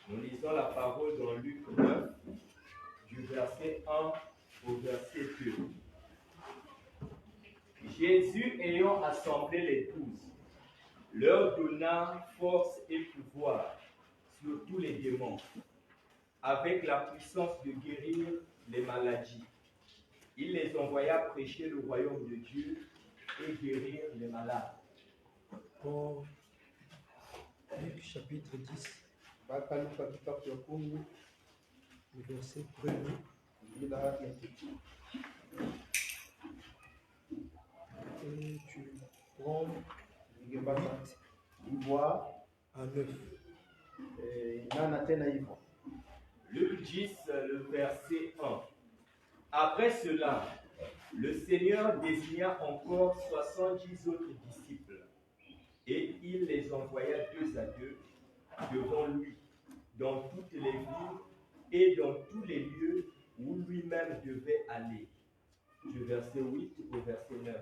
Nous lisons la parole dans Luc 9, du verset 1 au verset 2. Jésus, ayant assemblé les 12, leur donna force et pouvoir sur tous les démons, avec la puissance de guérir les maladies. Il les envoya prêcher le royaume de Dieu et guérir les malades. Dans Luc chapitre 10, Bakaluka kitabu ya 10 le verset 1er, ila ya tatu. et tu prends Ningebaka ivoa à 9. nana tena hivyo. Luc 10, le verset 1. Après cela, le Seigneur désigna encore 70 autres disciples, et il les envoya 2 à 2 devant lui, dans toutes les villes et dans tous les lieux où lui-même devait aller. Du verset 8 au verset 9.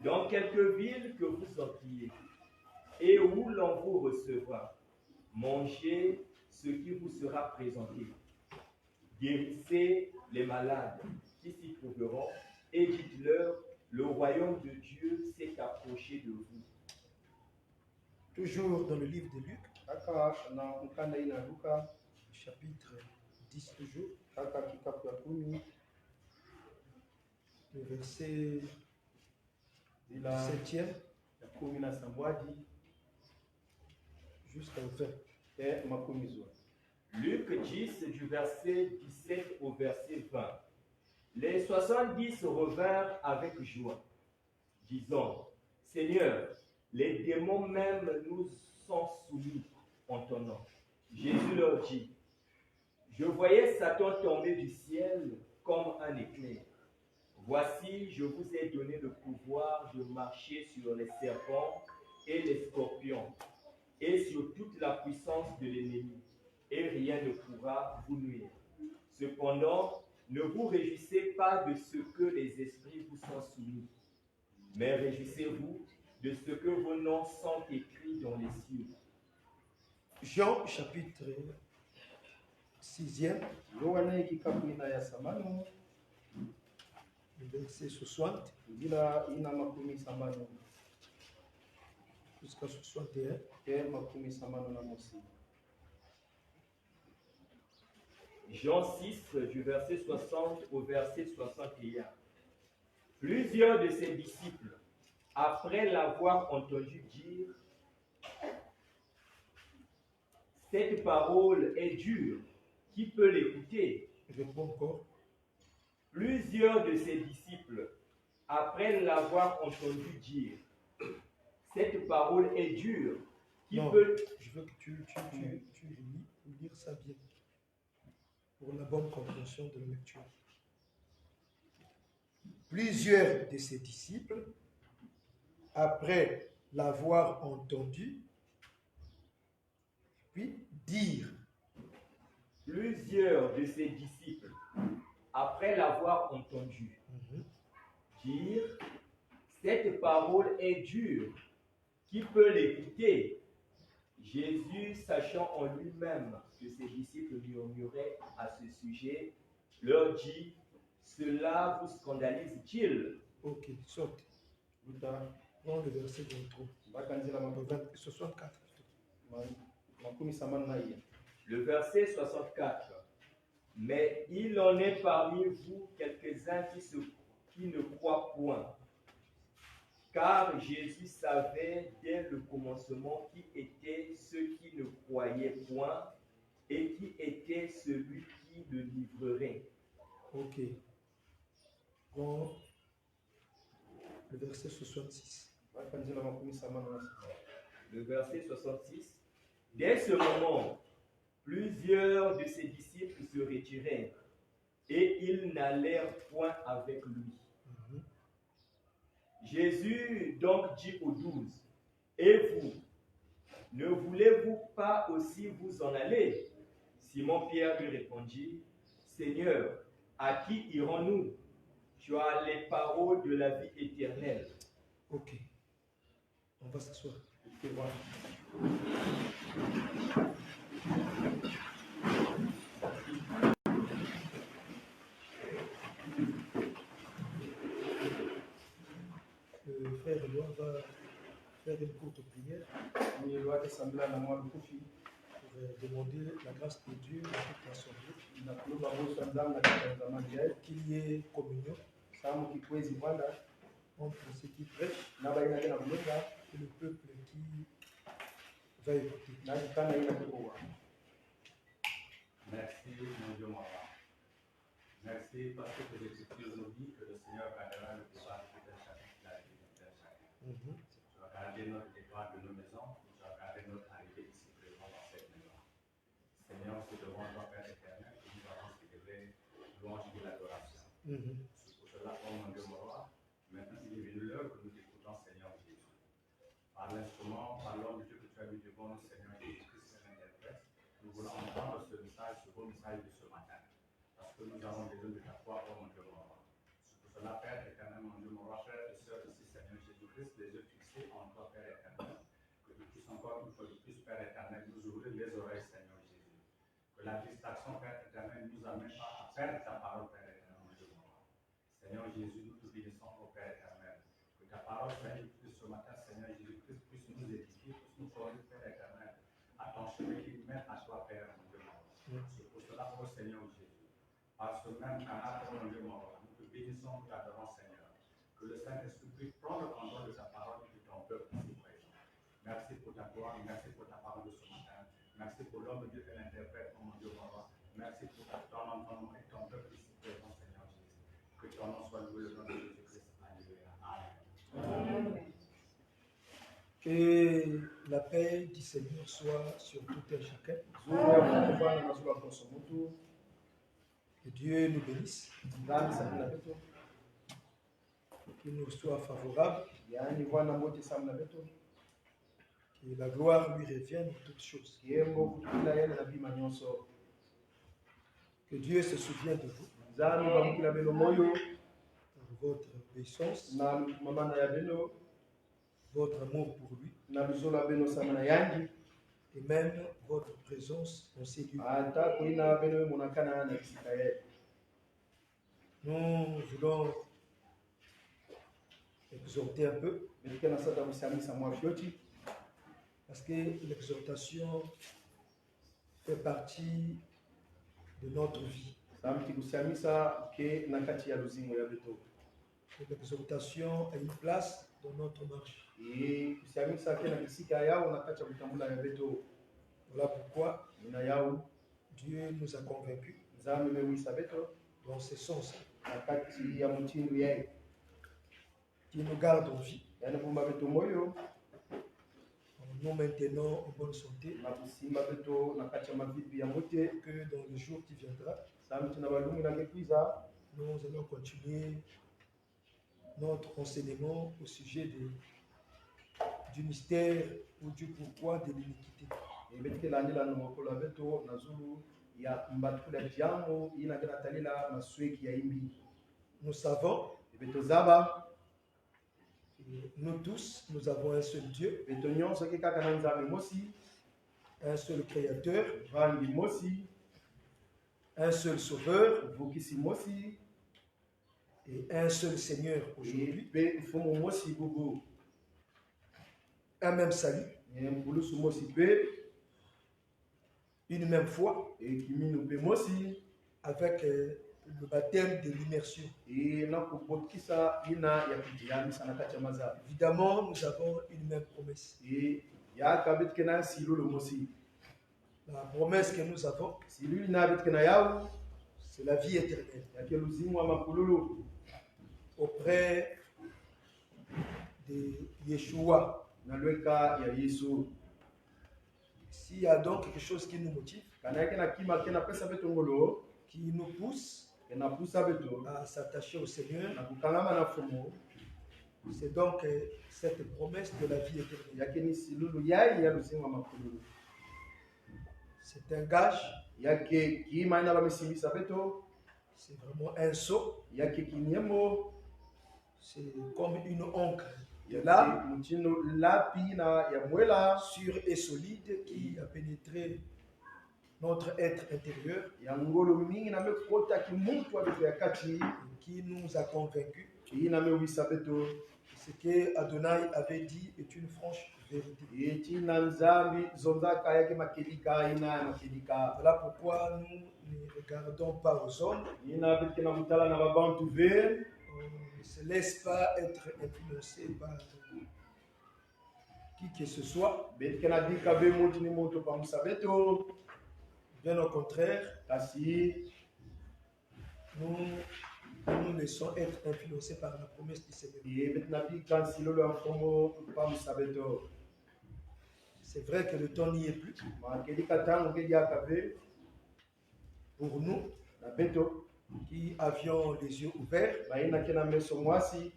Dans quelques villes que vous entriez, et où l'on vous recevra, mangez ce qui vous sera présenté. Guérissez les malades qui s'y trouveront, et dites-leur, le royaume de Dieu s'est approché de vous. Toujours dans le livre de Luc, Kaka na mkanda ina Luka chapitre 10 toujours, kaka kitabu ya 10 le verset ila 7e ya 10 na sambwaji jusqu'au 20. makumi zwa. Luc 10, du verset 17 au verset 20. Les 70 revinrent avec joie, disant, Seigneur, les démons même nous sont soumis en ton nom. Jésus leur dit, je voyais Satan tomber du ciel comme un éclair. Voici, je vous ai donné le pouvoir de marcher sur les serpents et les scorpions, et sur toute la puissance de l'ennemi, et rien ne pourra vous nuire. Cependant, ne vous réjouissez pas de ce que les esprits vous sont soumis, mais réjouissez-vous de ce que vos noms sont écrits dans les cieux. Jean chapitre 6e, Yohana kikapu ina ya samano le verset 60 ila ina makumi samano jusqu'à 61. makumi samano na mosi. Jean 6, du verset 60 au verset 61. Plusieurs de ses disciples, après l'avoir entendu dire, cette parole est dure, qui peut l'écouter? Je reprends encore. Plusieurs de ses disciples, après l'avoir entendu dire, cette parole est dure, qui Non, peut... je veux que tu lis ou lire ça bien pour la bonne compréhension de la lecture. Plusieurs de ses disciples, après l'avoir entendu, puis dire. Plusieurs de ses disciples, après l'avoir entendu dire, cette parole est dure, qui peut l'écouter? Jésus, sachant en lui-même que ses disciples murmuraient à ce sujet, leur dit, cela vous scandalise-t-il? Ok, saute. Uta Prends le verset 23. bakanzila Le 64. makumi samano na iya. Le verset 64. Mais il en est parmi vous quelques-uns qui ne croient point. Car Jésus savait dès le commencement qui étaient ceux qui ne croyaient point et qui était celui qui le livrerait. Ok. Prends le verset 66. Bakanzila makumi samano na sita. Le verset 66. Dès ce moment, plusieurs de ses disciples se retirèrent et ils n'allèrent point avec lui. Jésus donc dit aux 12, et vous, ne voulez-vous pas aussi vous en aller? Simon-Pierre lui répondit, Seigneur, à qui irons-nous? Tu as les paroles de la vie éternelle. Ok. On va s'asseoir. Ukiwa frère Éloi va faire une courte prière Mwenye wake sambila na mwa lukufi pour demander la grâce de Dieu dans toute l'assemblée, na kuloba boso nzambe katika zamani ya qu'il y ait communion samu kikwezi bwana entre ceux qui prêchent na baina tena kulenga et le peuple qui va écouter. na kikana ina kuwa. Merci, mon Dieu, mon roi. Merci parce que tes Écritures nous disent que le Seigneur gardera le pouvoir de tout un chacun, la vie de tout un chacun. Tu vas garder notre départ de nos maisons, tu vas garder notre arrivée ici présent dans cette maison. Seigneur, c'est devant toi, Père éternel, que nous avons célébré louange et l'adoration. C'est pour cela, oh mon Dieu, mon roi, maintenant il est venu l'heure que nous écoutons, Seigneur Jésus. Par l'instrument, par l'homme de Dieu que tu as mis devant nous, Seigneur Jésus-Christ, c'est l'interprète. Nous voulons entendre ce message, ce beau message de ce matin. Parce que nous avons besoin de ta foi, oh mon Dieu, mon roi. C'est pour cela, Père éternel, mon Dieu, mon roi, frères et sœurs ici, Seigneur Jésus-Christ, les yeux fixés en toi, Père éternel. Que tu puisses encore une fois de plus, Père éternel, nous ouvrir les oreilles, Seigneur Jésus. Que la distraction, Père éternel, nous amène pas à perdre ta parole, Père éternel, mon Dieu, mon roi. Seigneur Jésus, nous te bénissons, oh Père éternel. Que ta parole, Seigneur Jésus, ce matin, Seigneur Jésus-Christ, puisse nous édifier, puisse nous conduire, Père éternel, à ton chemin qui mène à toi, Père, mon Dieu, mon roi. C'est pour cela, oh Seigneur Jésus. Par ce même canal, mon Dieu, mon roi, nous te bénissons, nous t'adorons, Seigneur. Que le Saint-Esprit puisse prendre le contrôle de ta parole et de ton peuple ici présent. Merci pour ta gloire, merci pour ta parole de ce matin. Merci pour l'homme de Dieu et l'interprète, mon Dieu, mon roi. Merci pour ton entendement et ton peuple ici présent, Seigneur Jésus. Que ton nom soit loué, le nom de Jésus-Christ. Alléluia. Amen. Que la paix du Seigneur soit sur tout un chacun. Que Dieu nous bénisse, qu'il nous soit favorable, que la gloire lui revienne en toutes choses. Que Dieu se souvienne de vous, pour votre obéissance, votre amour pour lui, et même votre présence dans ces lieux. Nous voulons exhorter un peu, parce que l'exhortation fait partie de notre vie. L'exhortation a une place dans notre marche. Voilà pourquoi Dieu nous a convaincus dans ce sens, qui nous garde en vie, en nous maintenant en bonne santé, que dans le jour qui viendra, nous allons continuer notre enseignement au sujet du mystère ou du pourquoi de l'iniquité. Nous savons, nous tous, nous avons un seul Dieu, un seul Créateur, un seul Sauveur et un seul Seigneur aujourd'hui, un même salut, une même foi, avec le baptême de l'immersion. Évidemment, nous avons une même promesse. La promesse que nous avons, c'est la vie éternelle auprès de Yeshua. S'il y a donc quelque chose qui nous motive, qui nous pousse à s'attacher au Seigneur, c'est donc cette promesse de la vie éternelle. C'est un gage, c'est vraiment un sceau, c'est comme une encre là, sûre et solide, qui a pénétré notre être intérieur, qui nous a convaincus que Ce que Adonai avait dit est une franche vérité. Itina nzambi zonzaka yake makelika ina makelika. Voilà pourquoi nous ne regardons pas aux hommes. Ina bitu na mutala na babantu ve. On ne se laisse pas être influencé par qui que ce soit. Bitu na dika ve mutu ni mutu pa musabeto. Bien au contraire, Kasi nous nous laissons être influencés par la promesse du Seigneur. bitu na dika silolo mfomo pa musabeto. C'est vrai que le temps n'y est plus. Makelika tango ke diaka ve Pour nous na beto qui avions les yeux ouverts, baina kena meso mwasi.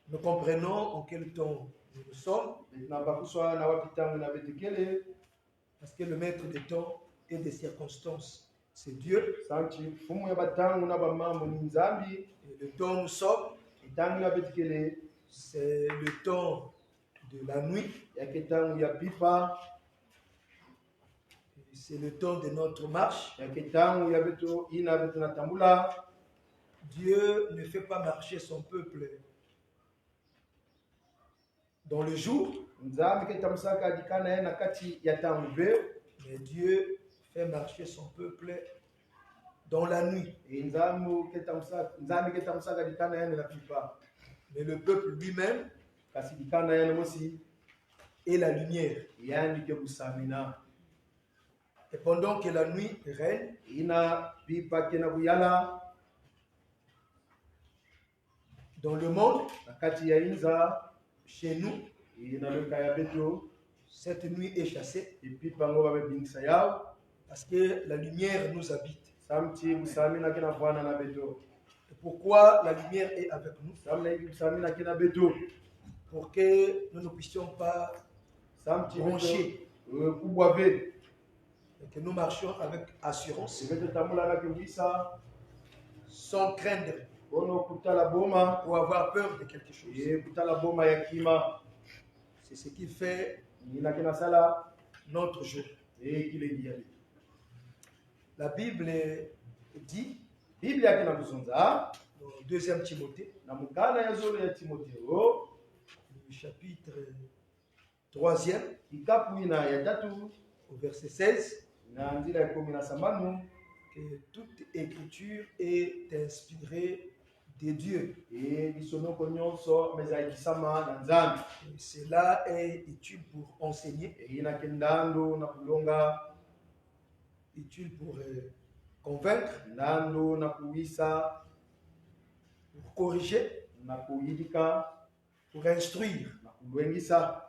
nous comprenons en quel temps nous sommes, Na bakuswa na wapi tango na betekele. parce que le maître des temps et des circonstances, c'est Dieu. Santi fumu ya batango na bamambo ni nzambi. Et le temps où nous sommes, Tango na betekele c'est le temps de la nuit, yake tango ya pipa. c'est le temps de notre marche. Yake tango ya beto ina beto na tambula. Dieu ne fait pas marcher son peuple dans le jour, Nzambi ke tamusaka dikana ye na kati ya tango ve. mais Dieu fait marcher son peuple dans la nuit. Nzambi ke tamusaka dikana ye na pipa. Mais le peuple lui-même Kasi dikana ye na mosi est la lumière. yani ke busamina. Et pendant que la nuit règne, Ina pipa ke na buyala dans le monde, na kati ya inza. chez nous, Ina leka ya beto cette nuit est chassée pipa ngo ba bingisa yao. parce que la lumière nous habite. Samti busamina ke na bwana na beto. Et pourquoi la lumière est avec nous? Samna iki busamina ke na beto. Pour que nous ne puissions pas Samti broncher beto kubwa ve. et que nous marchions avec assurance, Beto tamula na kibisa. sans craindre Ono kutala boma. ou avoir peur de quelque chose. Kutala boma ya kima. C'est ce qui fait Ina kena sala. notre jour. Kile dia. La Bible dit Biblia yake nakuzungumza dans 2 Timothée, na mukana ya zolo ya Timotheo le chapitre 3e, kikapu ina ya tatu au verset 16, na ndila ya 17 que toute écriture est inspirée de Dieu. bisonoko nyonso meza ikisama na Nzambi. Et cela est utile pour enseigner, Ina kendando na kulonga, utile pour convaincre, ndando na kuwisa, pour corriger, na kuyidika, pour instruire. na kulwengisa.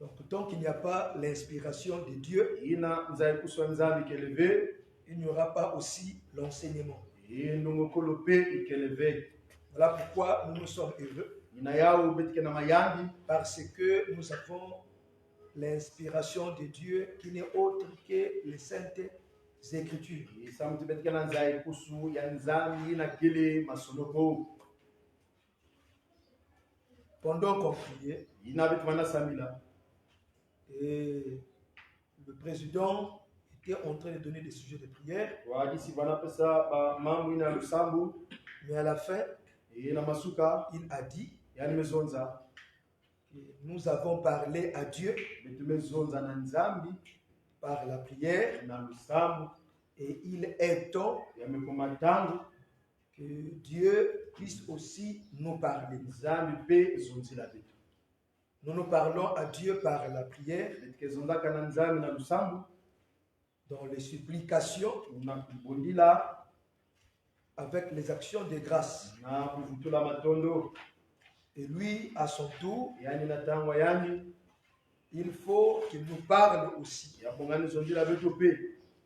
Donc tant qu'il n'y a pas l'inspiration de Dieu, Ina nzai kuswa Nzambi keleve, il n'y aura pas aussi l'enseignement. ndongokolo pe ikeleve. Voilà pourquoi nous nous sommes heureux, Ina yao betike na mayambi parce que nous avons l'inspiration de Dieu qui n'est autre que les saintes écritures. samti betike na nzai kusu ya Nzambi na kile masonoko. Pendant qu'on priait, Ina betu mana samila. et le président était en train de donner des sujets de prière, Wajisi banapesa ba mambo ina lusambu mais à la fin, na masuka il a dit yani mezonza que nous avons parlé à Dieu betu mezonza na Nzambi par la prière, na lusambu et il est temps yamekoma tangu que Dieu puisse aussi nous parler. Nzambi pe zonzila betu Nous parlons à Dieu par la prière, betike zonzaka na Nzambi na lusambu dans les supplications, na kubondila avec les actions de grâce. na kuvutula matondo Et lui, à son tour, yani na tango yani il faut qu'il nous parle aussi. yabongani zonzila betu pe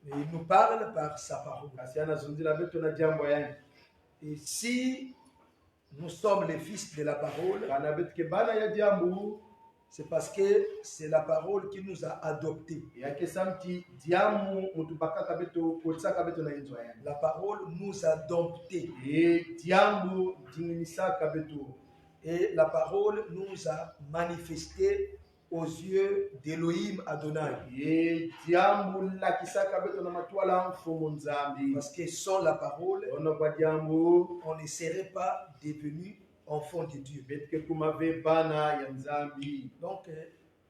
Mais il nous parle par sa parole. kasi ana zonzila betu na jambo yani Et si nous sommes les fils de la parole, kana betike bana ya jambu c'est parce que c'est la parole qui nous a adoptés. yake samti diamu mutu bakaka betu kotsaka betu na enzo yani La parole nous a domptés. diambu dingimisaka betu Et la parole nous a manifesté aux yeux d'Elohim Adonai. ye diambu lakisaka beto na matwala mfumu nzambi Parce que sans la parole, ono kwa diambu on ne serait pas devenu enfant de Dieu. betike kumave bana ya nzambi Donc,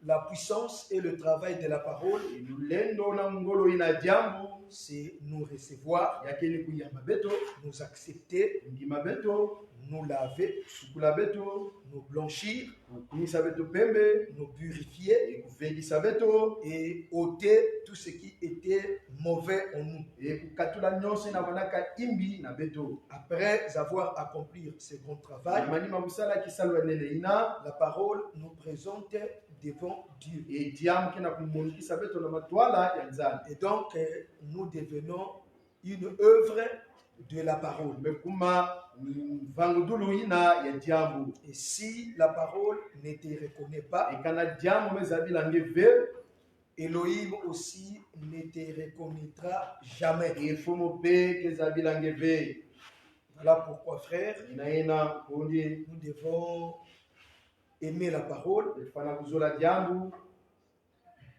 la puissance et le travail de la parole, lulendo na ngolo ina diambu c'est nous recevoir, yakeni kuyamba beto nous accepter, ngima beto nous laver, sukula beto nous blanchir, kumisa beto pembe nous purifier ekuvegisa beto et ôter tout ce qui était mauvais en nous. ekukatula nyonso inabanaka imbi na beto Après avoir accompli ce grand travail, manima busala kisalwa nene ina la parole nous présente devant Dieu. diambu kena kumulikisa beto na matwala ya nzambi Et donc, nous devenons une œuvre de la parole. mekuma vangudulu ina ya diambu Et si la parole ne te reconnaît pas, ekana diambu mezabilange ve Elohim aussi ne te reconnaîtra jamais. efumu pe kezabilange ve Voilà pourquoi, frère, inaina kundi nous devons aimer la parole. efana kuzola diambu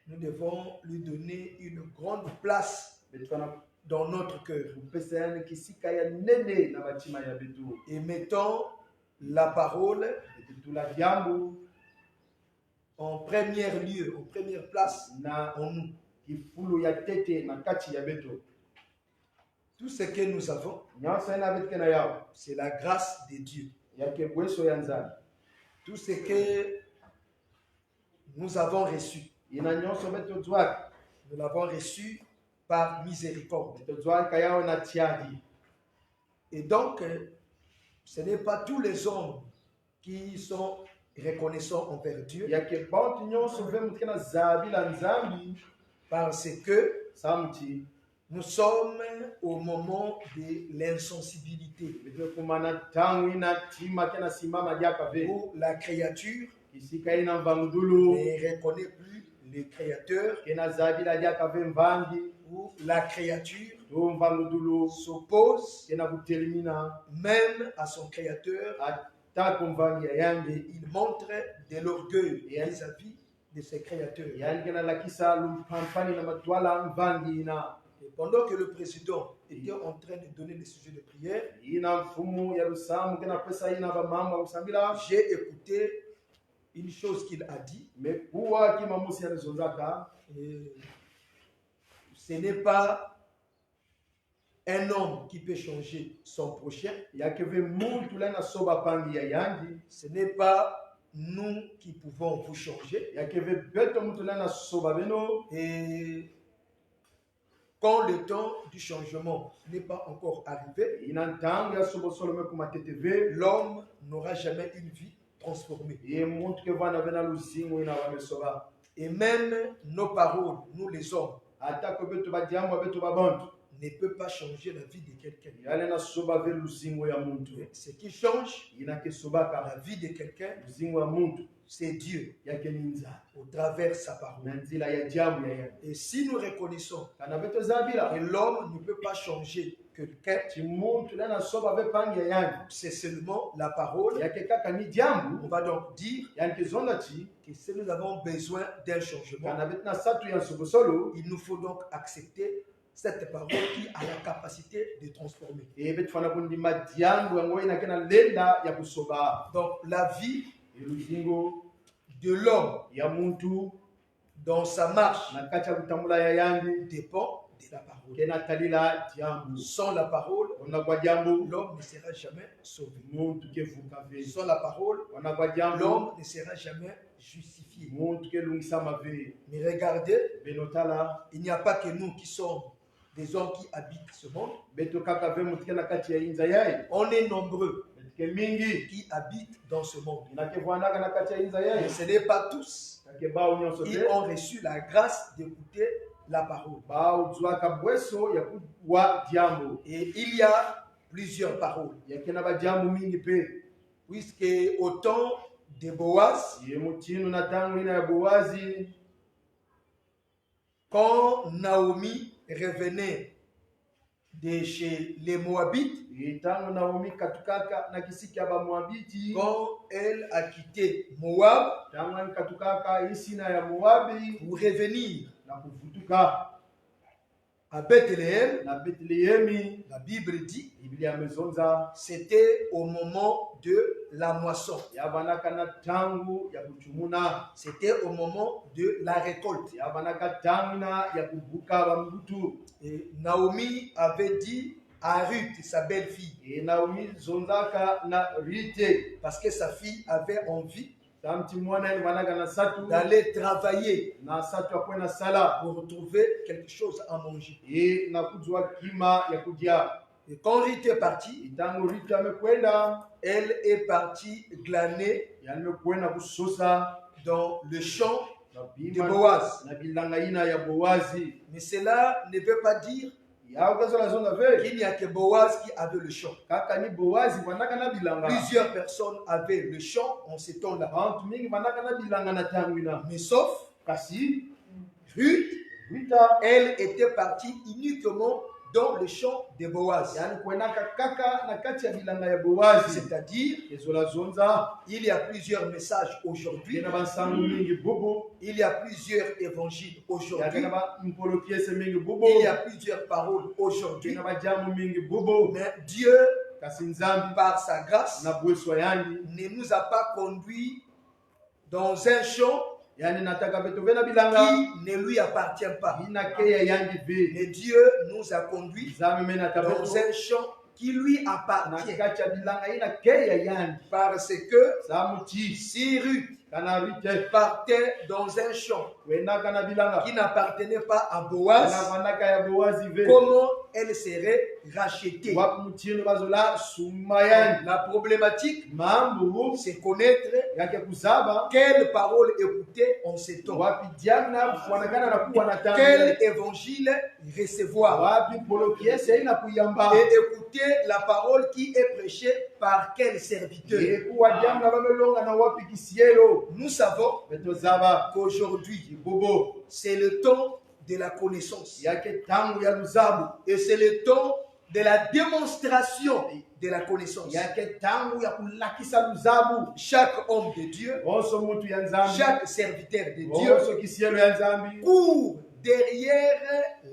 Nous devons lui donner une grande place efana dans notre cœur. kupesa yani kisika ya nene na batima ya betu Et mettons la parole etutula diambu en premier lieu, en première place na en nous. kifulu ya tete na kati ya beto Tout ce que nous avons, nyonso ina betike na yao c'est la grâce de Dieu. yake bweso ya nzambi Tout ce que nous avons reçu, ina nyonso beto zwaka nous l'avons reçu par miséricorde. beto zwaka yao na tiadi Et donc, ce n'est pas tous les hommes qui sont reconnaissants envers Dieu yake bantu nyonso ve mutike na zabila nzambi parce que samti nous sommes au moment de l'insensibilité beto kumana tangu ina tima kena simama diaka ve où la créature kisika ina mvangudulu ne reconnaît plus le Créateur, kena zabila diaka ve mvangi où la créature to mvangudulu s'oppose kena kutelimina même à son Créateur ata kumvangi ya yange et il montre de l'orgueil vis-à-vis de ses créateurs. yani kena lakisa lumpampani na matwala mvangi ina Et pendant que le président était en train de donner les sujets de prière, ina mfumu ya lusamu kena pesa ina bamama usambila j'ai écouté une chose qu'il a dit. mekuwa kimamusi yalizonzaka Et ce n'est pas un homme qui peut changer son prochain. yakeve muntu lana soba pangi ya yangi Ce n'est pas nous qui pouvons vous changer. yakeve beto mutu lana soba beno Et quand le temps du changement n'est pas encore arrivé, ina ntangu ya sobo solo mekuma teteve l'homme n'aura jamais une vie transformée. ye muntu ke vana bena luzingo ina bamesoba Et même nos paroles, nous les hommes, ata ko beto badiambo beto babantu ne peut pas changer la vie de quelqu'un. yale na soba ve luzingo ya muntu Ce qui change ina ke soba la ka vie de quelqu'un, luzingo ya muntu c'est Dieu yake ninza au travers sa parole. na nzila ya diambo ya yangi Et si nous reconnaissons kana beto zabila que l'homme ne peut pas changer quelqu'un, ti muntu lana soba ve pangi ya yangi c'est seulement la parole. yake kaka ni On diambu va donc dire yani kizonda ti que si nous avons besoin d'un changement, kana beto na satu ya sobo solo il nous faut donc accepter cette parole qui a la capacité de transformer. betu fana kundima diambu yango ina kena lenda ya kusoba Donc la vie luzingo de l'homme ya muntu dans sa marche na kati ya kutambula ya yangi dépend de la parole. kena talila diambu Sans la parole, ona kwa diambu l'homme ne sera jamais sauvé. muntu kevuka ve Sans la parole, ona kwa diambu l'homme ne sera jamais justifié. muntu kelungisama ve Mais regardez, benotala il n'y a pas que nous qui sommes des hommes qui habitent ce monde. beto kaka ve mutu kena kati ya inza yayi On est nombreux ke mingi qui habitent dans ce monde. inakevwanaka na kati ya inza Mais yayi ce n'est pas tous kake bao nyonso qui te ont reçu la grâce d'écouter la parole. bao zwaka bweso ya kuwa diambu Et il y a plusieurs paroles. yakena badiambu mingi pe Puisque au temps de Boaz, ye mutinu na tangu ina ya bowazi quand Naomi revenait de chez les Moabites, Ntango Naomi katukaka na kisiki ya Bamoabiti, quand elle a quitté Moab ntango katukaka isina ya Moabi pour revenir na kuvutuka à Bethléem, na Bethlehemi, la Bible dit, Biblia mezonza c'était au moment de la moisson. yabanaka na tangu ya kuchumuna, C'était au moment de la récolte. yabanaka tanguna ya kubuka bambutu. Et Naomi avait dit à Ruth, sa belle-fille, Naomi zonzaka na Rite, parce que sa fille avait envie tamti mwana ni banaka na satu d'aller travailler na satu akwe na sala pour retrouver quelque chose à manger. na kujua kima ya kudia. Et quand Ruth est partie, Tangu Rite amekwenda, elle est partie glaner yamekwenda kusosa dans le champ na de bima Boaz. na bilangaina ya Boazi. Mais cela ne veut pas dire Ya ukazola zonga ve qu'il n'y a que Boaz qui avait le champ. kaka ni Boazi banaka na bilanga. Plusieurs personnes avaient le champ en ce temps-là. Bantu mingi banaka na bilanga na tangwina. Mais sauf Kasi Ruth, Rita elle était partie uniquement dans le champ de Boaz. yani kwenaka kaka na kati ya bilanga ya Boazi. C'est-à-dire, Ezola zonza il y a plusieurs messages aujourd'hui. yana bansangu mingi bubu. Il y a plusieurs évangiles aujourd'hui. Yana ba mpolokiese mingi bubu. Il y a plusieurs paroles aujourd'hui. Yana ba jamu mingi bubu. Mais Dieu, Kasi nzambi par sa grâce, na bweswa yani ne nous a pas conduits dans un champ yani nataka beto vena bilanga qui ne lui appartient pas. ina keya yangi ve. Mais Dieu nous a conduits Nzambi mena dans tabeto un champ qui lui na appartient. kati ya bilanga ina keya yangi. Parce que Samuti si Ruth kana Rite partait dans un champ wena kana bilanga qui n'appartenait pas à kana Boaz, vanaka ya Boazi ve. comment elle serait rachetée? Wapi mutino bazola sumayani La problématique, mambo c'est connaître yake kuzaba quelle parole écouter en ces temps, wapi diana kufanakana na kuwa na quel tangu évangile recevoir, wapi polokiese ina kuyamba et écouter la parole qui est prêchée par quel serviteur. kuwa diana bamelonga na wapi kisielo Nous savons beto zaba qu'aujourd'hui, bobo c'est le temps de la connaissance. yake tangu ya luzabu Et c'est le temps de la démonstration de la connaissance. yake tangu ya kulakisa luzabu. Chaque homme de Dieu, Oso mutu ya nzambi chaque serviteur de Dieu oso kisielo ya nzambi court derrière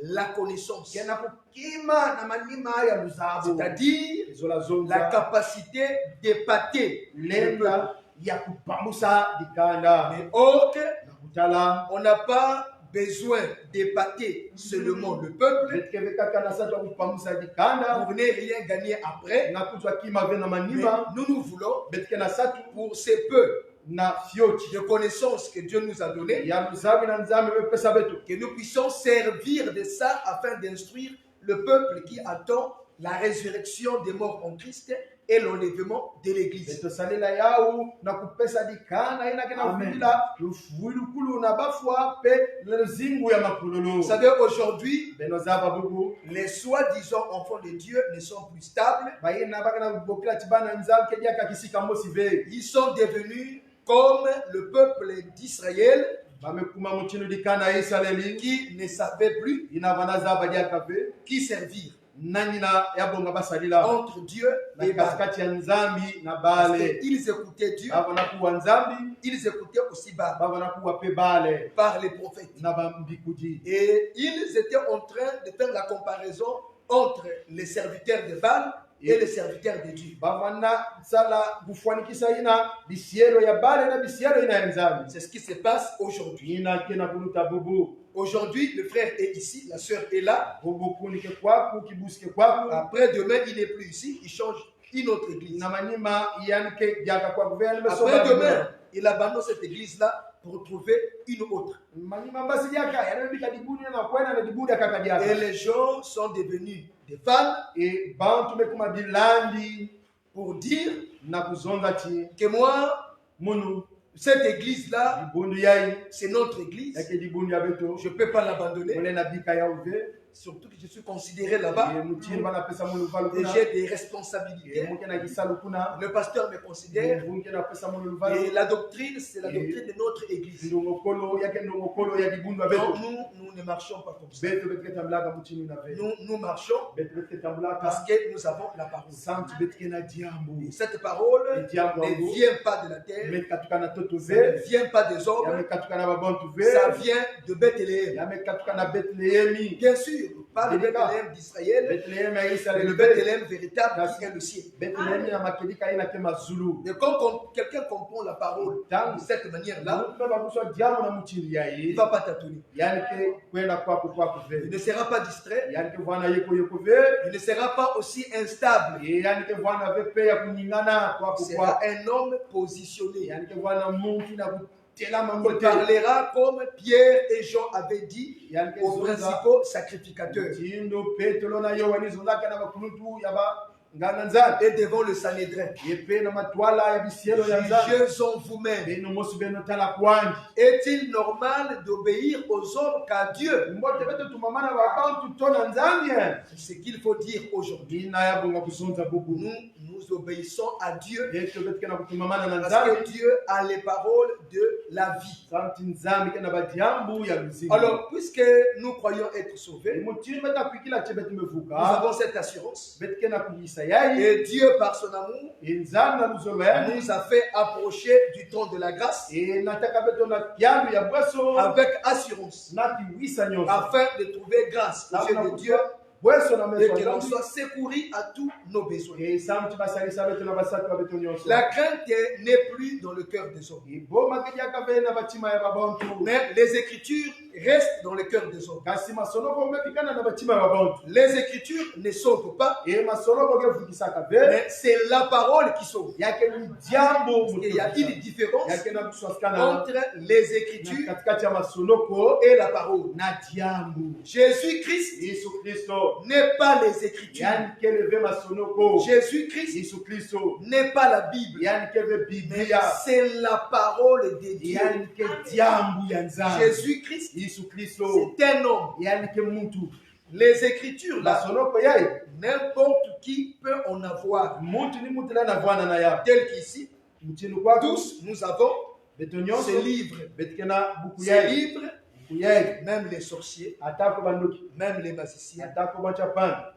la connaissance. kena kukima na manima ya luzabu, C'est-à-dire ezola la zonza capacité d'épater le peuple. lenga ya kupamusa dikanda Mais autre, na kutala on n'a pas besoin d'épater seulement le peuple betkeve kaka na sato ya kupamusa dikanda pour ne rien gagner après. na kutwa kima ve na Mais manima nous voulons, betke na satu pour ces peu na fioti de connaissances que Dieu nous a données, ya luzabi na nzambi bepesa betu que nous puissions servir de ça afin d'instruire le peuple qui attend la résurrection des morts en Christ et l'enlèvement de l'Église. betosalela yau na kupesa dikanda ina kena Amen. kufundila lufuilukulu na bafwa pe lezingu ya makululu. Vous savez, aujourd'hui, Benozaba bubu les soi-disant enfants de Dieu ne sont plus stables. bayina bakana bokila tibana nzambi kejaka kisika mosi ve Ils sont devenus comme le peuple d'Israël bamekuma mutino dikanda ya Israeli qui ne savait plus ina banaza badiaka ve qui servir nanyina yabonga basalila entre Dieu na et Baal. katikati ya nzambi na Parce bale qu'ils écoutaient Dieu, bavona kuwa nzambi ils écoutaient aussi Baal bavona kuwa pe bale par les prophètes. na bambikudi Et ils étaient en train de faire la comparaison entre les serviteurs de Baal et les serviteurs de Dieu. bavana sala kufanikisa ina bisielo ya bale na bisielo ina ya nzambi C'est ce qui se passe aujourd'hui. ina kena kuluta bubu Aujourd'hui, le frère est ici, la sœur est là. bubu kunike kwaku kibuske kwaku Après demain, il n'est plus ici, il change une autre église. na manima yanike jaka kwaku ve Après demain, il abandonne cette église-là pour trouver une autre. manima mbasi jaka yanabika dibuni na kwenda na dibuni akaka Et jaka les gens sont devenus des femmes e bantu mekuma bilandi pour dire na kuzonga ti que moi, munu cette église-là, dibundu yai c'est notre église. yake dibundu ya beto Je ne peux pas l'abandonner. mole na bika ya uve surtout que je suis considéré là-bas, ye mutini banapesa mu luvalo et kuna j'ai des ye responsabilités. muke na kisalo kuna Le pasteur me considère. mvunke napesa mu luvalo Et la doctrine, c'est la doctrine de notre église. ndongokolo yake ndongokolo ya kibundwa Donc betu nous ne marchons pas comme ça. betu betike tambulaka mutini na betu Nous marchons betu betike tambulaka parce que nous avons la parole. santi betike na diambo Et cette parole diambo ne vient pas de la terre, mekatuka na toto ça ne ve vient pas des hommes, yamekatuka na babantu ve ça vient de Bethléem. yamekatuka na Bethlehemi Bien sûr, pas le Bethléem d'Israël, Bethlehemi ya mais Israeli le Bethléem véritable qui est le ciel. Bethlehemi ya makelika ina ke mazulu Et quand quelqu'un comprend la parole de cette manière-là, mutu bakuswa diambo na mutini il yaye ne va pas tâtonner. yani ke kwenda kwako Il ve ne sera pas distrait, yani ke bwana yeko ve il ne sera pas aussi instable. yani ke bwana ve pe ya kunyingana kwako Il sera un homme positionné. yani ke bwana mutu na kutela Il mangote parlera comme Pierre et Jean avaient dit yani ke aux zonza principaux sacrificateurs tindo petelo na yohani zonzaka na bakulutu ya ba ngana nzala et devant le Sanhédrin. yepe na matwala ya bisielo ya nzala Jugez-en vous-même. beno mosu beno tala kwanji Est-il normal d'obéir aux hommes qu'à Dieu? mbote beto tumamana babantu tona nzambi C'est ce qu'il faut dire aujourd'hui. ina ya bunga kusonza bubu Nous obéissons à Dieu beto beto kana kutumamana na parce nzambi que Dieu a les paroles de la vie. santi nzambi kana badiambu ya muziki Alors, puisque nous croyons être sauvés, mutima beta kwikila chebeti nous mevuka avons cette assurance. beto kana kuyisa yayi Et Dieu, par son amour, nzambi na luzolo nous a fait approcher du trône de la grâce e nataka beto na yandu ya bweso avec assurance, nati wisa nyonso afin de trouver grâce aux yeux de Dieu bweso na et meso que l'on soit secouru à tous nos besoins. e samti basalisa beto na basatu beto nyonso La crainte n'est plus dans le cœur des hommes, e boma kediaka be na batima ya babantu mais les Écritures restent dans le cœur des hommes. kasi masonoko mepikana na batima ya babantu Les Écritures ne sauvent pas, e masonoko kevukisaka be mais c'est la parole qui sauve. yake ni diambo Et il y a une différence yake na kuswasikana entre les Écritures katikati ya masonoko et la parole. na diambo Jésus-Christ Yesu Kristo n'est pas les Écritures. yani keleve masonoko Jésus-Christ Yesu Kristo n'est pas la Bible, yani keve mais Biblia c'est la parole de Dieu. yani ke diambo ya nzambe Jésus-Christ, Yesu Kristo c'est un homme. yani ke mutu Les Écritures, là, masonoko yaye n'importe qui peut en avoir. mutu ni mutu la na vwana na ya Tel qu'ici, mutinu kwako tous nous avons beto ces nyonso livres. betikena buku Ces yaye livres, buku yaye même les sorciers, atako bandoki même les magiciens, atako bachapana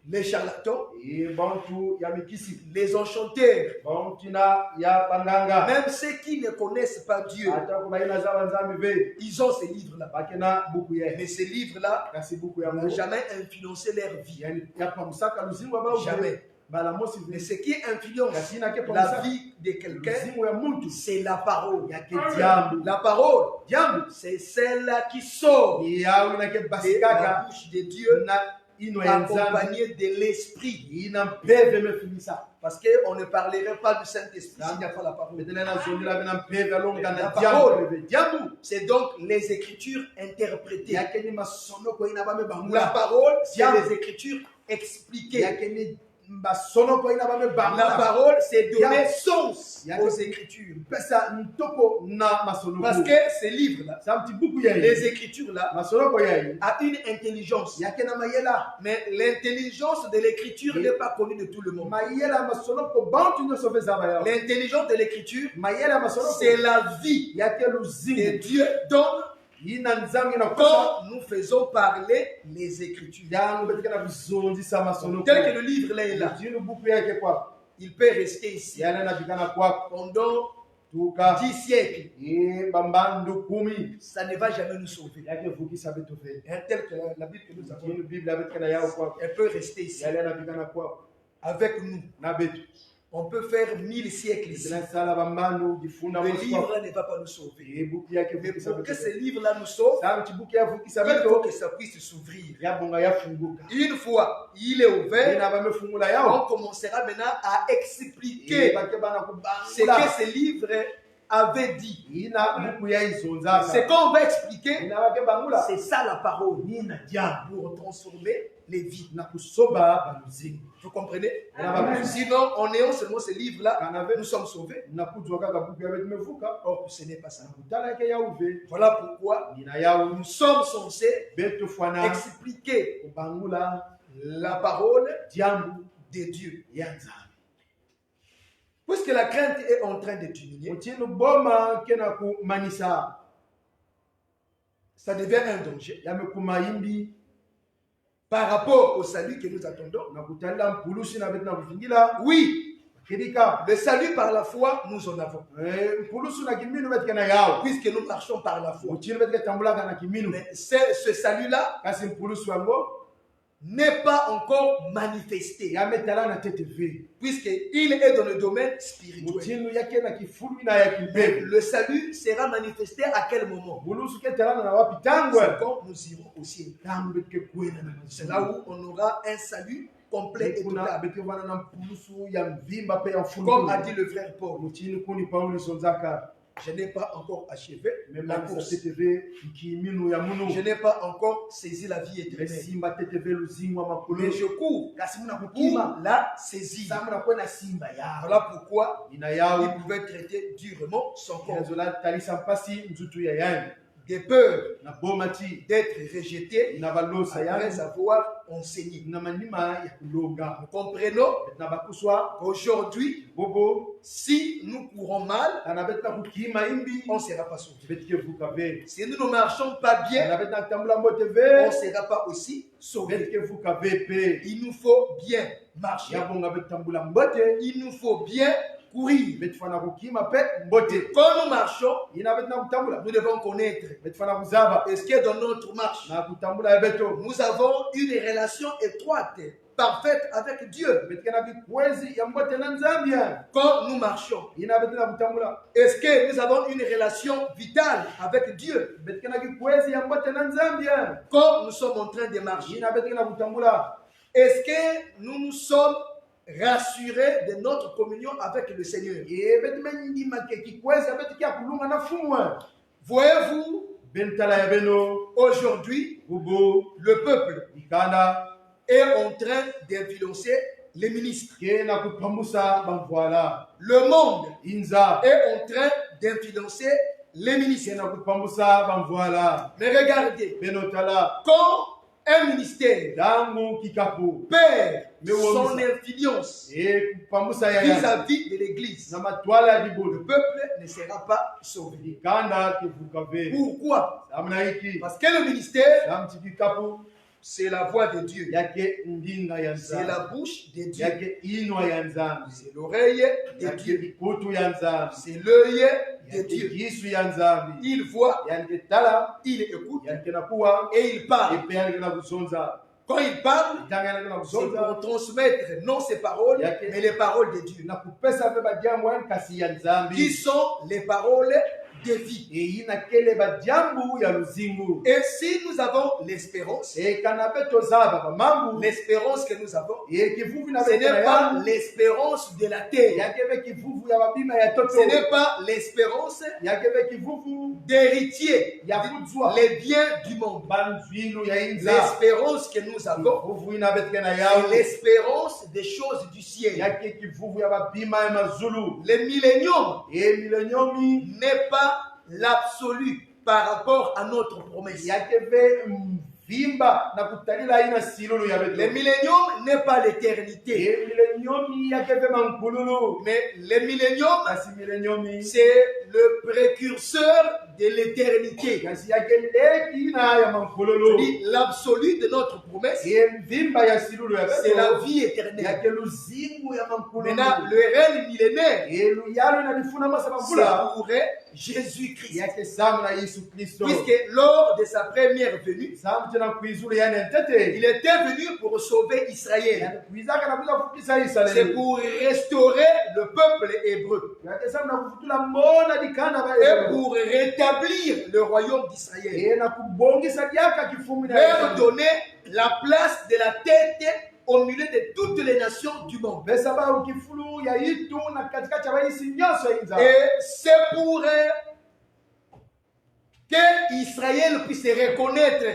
les charlatans, e bantu ya mikisi les enchanteurs, bantina ya banganga même ceux qui ne connaissent pas Dieu, atako baina za banzambi be ils ont ces livres-là. bakena buku yaye Mais ces livres-là kasi buku ya n'ont Mungu jamais influencé leur vie. yani yapamusaka luzingu ba Jamais. bala mosi Mais ce qui influence kasi na ke la pamusa vie de quelqu'un, luzingu ya muntu c'est la parole. yake diambo La parole, diambo c'est celle qui sort yawe na ke de la basikaka bouche de Dieu, na ino ya nzambi accompagné de l'Esprit. ina mpeve mefilisa Parce qu'on ne parlerait pas du Saint-Esprit s'il n'y a pas la parole. betena na zondela bena mpeve alonga na La diambo parole. leve diambo C'est donc les Écritures interprétées. yake ni masonoko ina bame La bangula parole, c'est Diambo. les Écritures expliquées. yake ni masonoko ina bame La bangula parole, c'est donner Diambo. sens Diambo. aux Écritures. pesa ntoko na masonoko Parce que ces livres-là, samti buku yaye les Écritures-là, masonoko yaye a une intelligence. yake na mayela Mais l'intelligence de l'Écriture Oui. n'est pas connue de tout le monde. mayela masonoko bantu nyonso mpe zaba yao L'intelligence de l'Écriture, mayela masonoko c'est la vie yake que luzingu Dieu donne ina nzambe na kosa quand nous faisons parler les Écritures. yango betika na kuzondisa masonoko Tel que le livre là est là, jinu buku yake kwako il peut rester ici yana na bikana kwako pendant tuka 10 siècles. e bambandu kumi Ça ne va jamais nous sauver. yake vukisa betu fe Hein, tel que la Bible que nous avons, jinu biblia betika na yao kwako elle peut rester ici yale na bikana kwako avec nous. na betu On peut faire 1000 siècles ici. tena sala bambandu gifunda Le mosi livre ne va pas nous sauver. e buku yake Mais vukisa pour que betu ce livre-là nous sauve, samti buku ya vukisa il faut betu que ça puisse s'ouvrir. yabonga yafunguka Une fois il est ouvert, ina bamefungula on yao commencera maintenant à e expliquer bake bana ce kubangula que ce livre avait dit. ina buku ya izonzaka C'est quand on va expliquer, ina bake bangula c'est ça la parole. Pour transformer les vies. na kusoba baluzingu Vous comprenez? Voilà. Sinon, en ayant seulement ce livre-là, kanave nous sommes sauvés. na kujwa kaka buku ya betumevuka Or, ce n'est pas ça. kutala yake ya uve Voilà pourquoi ina ya nous sommes censés betu fwana expliquer kubangula la parole jambu de Dieu. ya nzambe Puisque la crainte est en train de diminuer, mutinu boma kena kumanisa ça devient un danger yamekumayimbi par rapport au salut que nous attendons. na kutalila mpulusi na betu na kuvingila Oui, kedika le salut par la foi, nous en avons. mpulusu na kiminu betu kena yao Puisque nous marchons par la foi. mutinu betu ketambulaka na kiminu Mais ce salut-là kasi mpulusu yango n'est pas encore manifesté. yametala na TTV Puisqu'il est dans le domaine spirituel. mutinu yake na kifulu na ya Mais kibebu le salut sera manifesté à quel moment? mpulusu ketala na wapi C'est tangwe quand nous irons au ciel. tangu betu kekwena na C'est là où on aura un salut complet et kuna total. betu vana na mpulusu ya mvimba pe ya Comme a mfulu dit le frère Paul, mutinu kuni Paulo sonzaka je n'ai pas encore achevé même la la course course. TTV nkiminu ya munu Je n'ai pas encore saisi la vie éternelle. simba TTV luzingwa makulu Mais je cours kasi muna pour kukima la saisir. samuna kwena simba ya Voilà pourquoi ina yao il pouvait traiter durement son corps. inazola talisa mpasi mzutu ya yani De peur na bomati d'être rejeté na balosa après yani avoir enseigné. na manima ya kulonga Nous comprenons na bakuswa qu'aujourd'hui, bobo si nous courons mal, ana betna kukima imbi on ne sera pas sauvé. betike vukabe Si nous ne marchons pas bien, ana betna tambula mote on ve ne sera pas aussi sauvé. betike vukabe pe Il nous faut bien marcher. yabonga betambula mbote Il nous faut bien courir. betfana kukima pe mbote Quand nous marchons, ina betna kutambula nous devons connaître betfana kuzaba est-ce que dans notre marche, na kutambula ya beto nous avons une relation étroite, parfaite avec Dieu. betike na bikwezi ya mbote na nzambia Quand nous marchons, ina betna kutambula est-ce que nous avons une relation vitale avec Dieu? betike na bikwezi ya mbote na nzambia Quand nous sommes en train de marcher, ina betike na kutambula est-ce que nous nous sommes rassurés de notre communion avec le Seigneur? ye betime ndima ke kikwezi ya betike ya kulunga na fumwa Voyez-vous, bentala ya beno aujourd'hui, bubu le peuple ikanda est en train d'influencer les ministres. ke na kupambusa bamvoala Le monde inza est en train d'influencer les ke ministres. na kupambusa bamvoala Mais regardez, benotala quand un ministère dangu kikapu perd Mais où son on dit influence e kupambusa ya ya vis-à-vis de l'Église, na matwala ya le dibulu peuple ne sera pas sauvé. ikanda kivukave Pourquoi? amna hiki Parce que le ministère, samti kikapu c'est la voix de Dieu. yake ndinga ya C'est nzambe la bouche de Dieu. yake inwa ya nzambe C'est l'oreille de yake Dieu. ikutu ya nzambe C'est l'œil de yake Dieu. kisu ya nzambe Il voit, yake tala il écoute yake nakuwa et il parle. epe yake na kusonza Quand il parle, itanga yake na c'est kusonza pour transmettre non ses paroles, mais les paroles de Dieu, na kupesa pe badiambo yani kasi ya nzambe qui sont les paroles de vie. eyina kele badiambu ya luzingu Et si nous avons l'espérance, ekana pe tozaba bamambu l'espérance que nous avons, ekivuvu na ce n'est pas betela l'espérance de la terre. yake be kivuvu ya babima ya toto Ce n'est pas l'espérance yake be kivuvu d'héritier ya kudzwa les biens du monde. banzwilu ya inza L'espérance que nous avons, kivuvu ina betike na c'est yawe l'espérance des choses du ciel. yake kivuvu ya babima ya mazulu Le millénium emilenyomi n'est pas l'absolu par rapport à notre promesse. yake be mvimba na kutalila ina silulu ya Le beto millénium n'est pas l'éternité, emilenyomi yake be mankululu mais le millénium, kasi milenyomi c'est le précurseur de l'éternité. kasi yake leki na ya mankululu C'est-à-dire l'absolu de notre promesse, mvimba ya silulu ya c'est la beto vie éternelle. yake luzingu ya mankululu Maintenant, le règne millénaire, eluyalo inalifuna masa c'est mavula pour Jésus-Christ. yake samu na Yesu Kristo Puisque lors de sa première venue, samu tena kuizulu yani entete il était venu pour sauver Israël. yani kuizaka na kuza kufukisa C'est Israeli pour restaurer le peuple hébreu yake samu na kufutula mbona dikana ba et pour rétablir le royaume d'Israël. na kubongisa diaka kifumu na Leur donner la place de la tête au milieu de toutes les nations du monde. Besa ba ukifulu ya itu na katikati ya baisi nyonso ya inza. Et c'est pour que Israël puisse reconnaître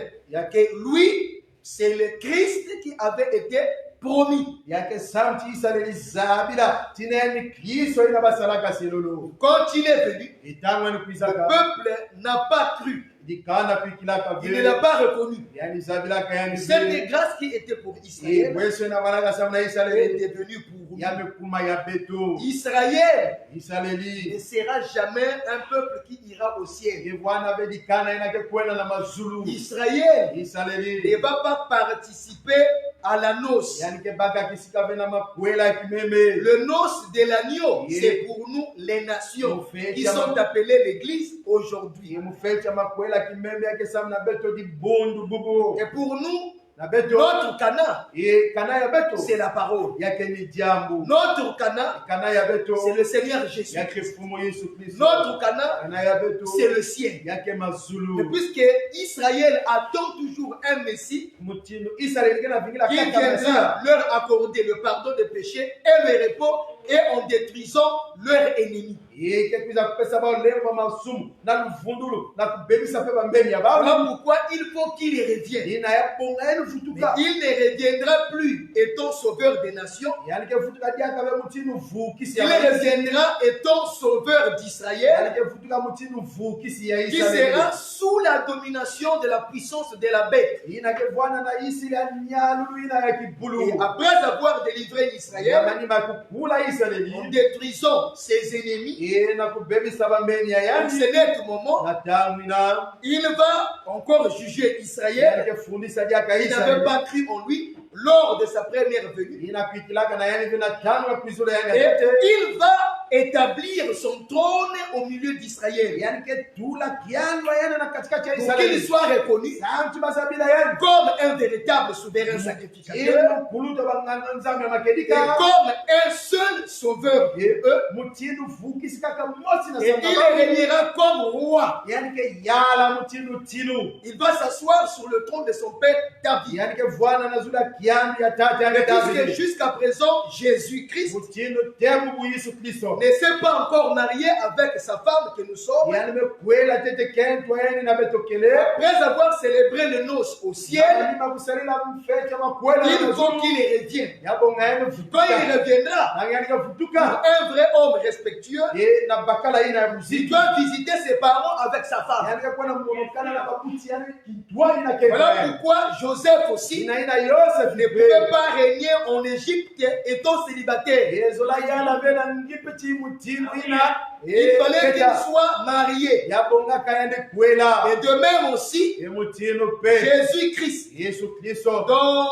que lui, c'est le Christ qui avait été promis. Yake samti Israeli zabila tineni Kristo ina basalaka silulu. Quand il est venu, Itangwa ni le kuisaka. peuple n'a pas cru. Dikana pikilaka Il ne l'a pas reconnu. Yani zabila kayani. Cette grâce qui était pour Israël Weso na balaka samna est Israeli. devenue pour nous. Yame kuma ya beto. Israël Israeli. ne sera jamais un peuple qui ira au ciel. Yewana bedikana ina ke kwenda na mazulu. Israël Israeli. ne va pas participer à la noce. Yani ke baka kisika vena makwela kimeme. Le noce de l'agneau, Yeah. c'est pour nous les nations Fait qui ya sont appelées l'Église aujourd'hui. Yemufecha makwela kimeme yake samna beto di bondu bubu. Et pour nous, Na beto. notre Cana, Kana ya beto. c'est la parole. Yake ni jambu. Notre Cana, Kana ya beto. c'est le Seigneur Jésus. Yake fumo Yesu Kristo. Notre Cana, Kana ya beto. c'est le ciel. Yake mazulu. Et puisque Israël attend toujours un Messie Mutino Israeli kana vingila qui kaka viendra mesa. leur accorder le pardon des péchés et le repos et en détruisant leurs ennemis. Yeke kuza kupesa ba lemba masumu na luvundulu na kubebisa pe bambeni ya baba. Voilà pourquoi il faut qu'il revienne. Ina ya bonga enu Mais futuka. il ne reviendra plus étant sauveur des nations. Yani ke futuka dia ka be mutino vukisi Il ya. reviendra étant sauveur d'Israël, Yani ke futuka mutino vukisi ya qui Israeli. sera sous la domination de la puissance de la bête. Ina ke bwana na Israeli ya nyalu ina ya Et kibulu. après avoir délivré Israël, Yamani makukula Israeli. en détruisant ses ennemis, Ye na kubebisa bambeni ya en yani. ce net moment, Na tamina. il va encore juger Yani Israël ke fundisa dia ka qui n'avait Israeli. pas cru en lui lors de sa première venue. Ina kuikilaka na yani vina tano ya kuizula yani. Et Atete. il va établir son trône au milieu d'Israël Yani ke tula kianwa yani na katikati ya pour qu'il Israeli. soit reconnu Samti basabila yani. comme un véritable souverain sacrificateur Ino kuluta banganga nzambe et makedika. comme un seul sauveur. Ye mutinu vukisi kaka mosi na Et il samba. régnera comme roi. Yani ke yala mutinu tinu. Il va s'asseoir sur le trône de son père David. Yani ke vwana na zula kiandi ya tata Mais yani puisque David. jusqu'à présent, Jésus-Christ Mutinu tebu bu Yesu Kristo. ne s'est pas encore marié avec sa femme que nous sommes, Yani me kwela tete kentwa yani na betokele. après avoir célébré le noces au ciel, Yani makusalila mfecha makwela il na faut zulu. qu'il revienne. Yabonga yani Quand il futuka. reviendra, Na yani ke pour futuka. un vrai homme respectueux, Ye na bakala ina ya il muziki. doit visiter ses parents avec sa femme. Yani ke kuna mwonekana na babuti yani kitwani na Voilà kentwa. pourquoi Joseph aussi Ina Yosef ne pouvait pas régner en Égypte étant célibataire. Ezola yana vena ngipeti mutinu ina. Il fallait qu'il soit marié. Yabonga kayande kwela. Et de même aussi, E mutinu pe. Jésus-Christ, Yesu Kristo. dans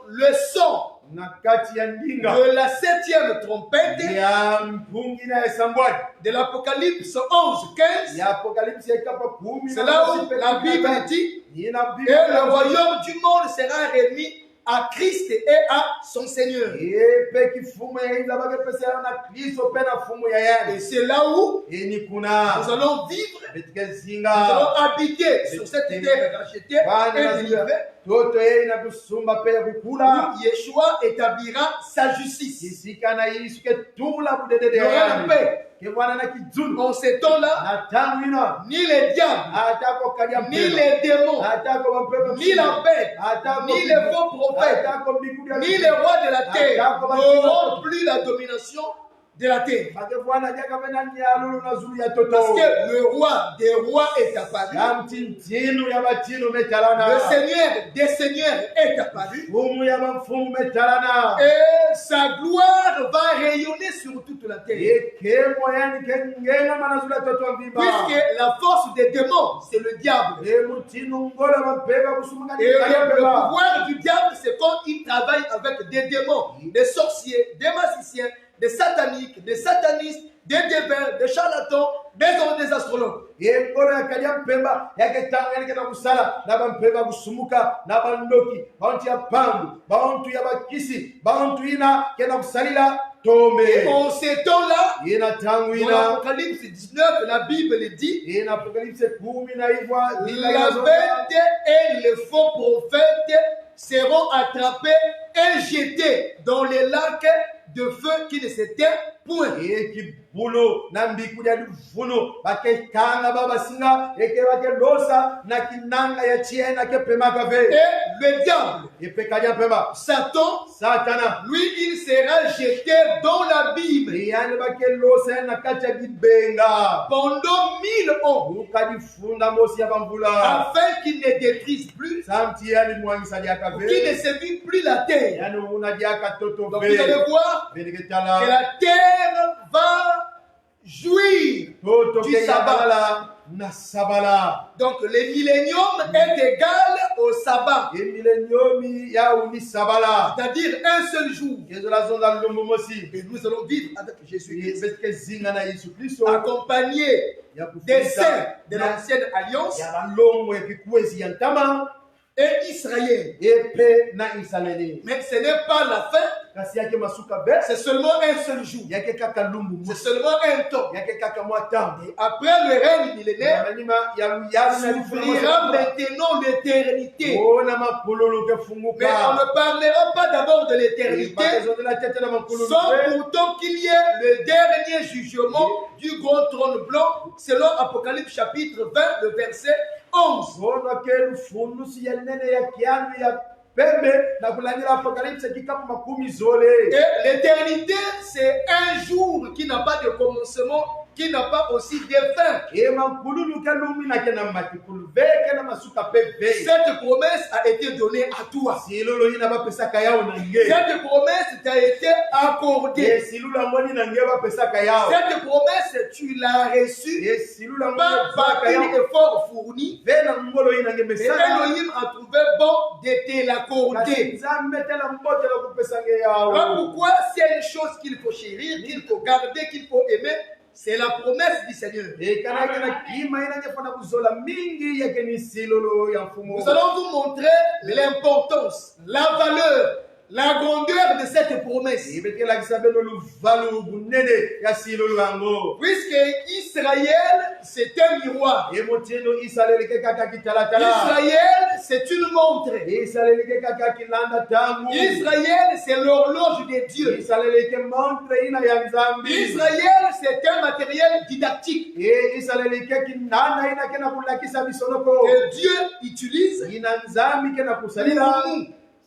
le son Na kati ya ndinga. de la 7e trompette Ya mpungi na esambwani. de l'Apocalypse 11-15, Ya apokalipsi ya kapa 10. c'est là où la Bible dit Ina que Biblia. le royaume du monde sera remis à Christ et à son Seigneur. Pe kifumu ya inza bage pesa na Kristo pe na fumu ya Et yani. c'est là où Eni kuna. nous allons vivre, Betike nous zinga. allons habiter sur cette terre rachetée et délivrée, Toto ye ina kusumba pe ya kukula. où Yeshua établira sa justice. Kisika na Yesu ke tula budede Il y aura la yani. paix. Ke bwana na kizulu. En ces temps-là, Na tangu ina. ni les diables, Atako kadia ni mpema. les démons, Atako bampepe ni la bête, ni les faux prophètes, Atako mbinguni ya ni les rois de la terre n'auront plus la domination de la terre. Ake bwana jaka vena nyalulu na zulu ya toto. Parce que le roi des rois est apparu, Ya mtintinu ya batinu metalana. le Seigneur des seigneurs est apparu, Fumu ya mfumu metalana. et sa gloire va rayonner sur toute la terre. Ekemo yani kengenga mana zulu ya toto mbiba. Puisque la force des démons, c'est le diable. Mutinu ngola mapeba kusumuka Et le pouvoir du diable, c'est quand il travaille avec des démons, des sorciers, des magiciens, des sataniques, des satanistes, des devins, des charlatans, des astrologues. Ngolo ya kalia mpemba yake tangu yani kena kusala na bampemba kusumuka na bandoki bantu ya pangu bantu ya bakisi bantu ina kena kusalila tombe. En ces temps-là, Ina tangu dans ina. l'Apocalypse 19, la Bible dit Ina Apokalipse 10 na hivyo la bête et les faux prophètes seront attrapés et jetés dans les lacs de feu qui ne s'éteignent point. eki bulo na mbiku ya luvuno bakekanga babasinga eke bakelosa na kinanga ya chiena ke pema kave Et le diable, epekanya pema Satan, satana lui, il sera jeté dans l'abîme yani bakelosa na kacha gibenga pendant 1000 ans, ukadifunda mosi ya bambula afin qu'il ne détruise plus, samti yani mwangisa dia kave qu'il ne sévit plus la terre. yani una dia katoto Donc vous allez voir que beneketala la terre va jouir toto du ke sabbat. yabala na sabala Donc le millénium est égal au sabbat, emilleniomi ya uni sabala c'est-à-dire un seul jour. yezola zonda lombo mosi Et nous allons vivre avec Jésus-Christ, betike zinga na Yesu Kristo accompagné ya des kufika saints de l'ancienne alliance ya balongo epikuwezi ya ntama et Israël. epe na Israeli Mais ce n'est pas la fin, kasi yake masuka be c'est seulement un seul jour. yake kaka lumbu C'est mosi seulement un temps. yake kaka mwatambo Et après le règne millénaire, manima ya luyali na s'ouvrira maintenant l'éternité. ona makololo ke Mais on funguka ne parlera pas d'abord de l'éternité, bakazondela tete na makololo sans pe pourtant qu'il y ait le dernier jugement du grand trône blanc, selon Apocalypse chapitre 20, le verset 11. zonwa ke lufunusi ya nene ya kianu ya pembe na kulandila apokalipse kikapu makumi zole Et l'éternité, c'est un jour qui n'a pas de commencement, qui n'a pas aussi de fin. e makululu ke lumina ke na matikulu veke na masuka pe ve Cette promesse a été donnée à toi. silolo ina bapesaka yao na nge Cette promesse t'a été accordée. e silulu angoni na nge bapesaka yao Cette promesse, tu l'as reçue e silulu angoni pas par bapesaka un yao effort fourni. ve na ngolo ina nge Et mesana Elohim a trouvé bon de te l'accorder. kasi nzambe tela mbote la kupesa nge yao Voilà pourquoi c'est une chose qu'il faut chérir, qu'il faut garder, qu'il faut aimer. C'est la promesse du Seigneur. e kana ke na kima ina nge fana kuzola mingi yake ni silolo ya mfumo Nous allons vous montrer l'importance, la valeur, la grandeur de cette promesse. ibekelakisa beno luvalu bunene ya silolo yango Puisque Israël, c'est un miroir. emotieno isaleli ke kaka kitalatala Israël, c'est une montre. isaleli ke kaka kilanda tangu Israël, c'est l'horloge de Dieu. isaleli ke montre ina ya nzambi Israël, c'est un matériel didactique e isaleli ke kinanda ina ke na kulakisa bisonoko que Dieu utilise. ina nzambi ke na kusalila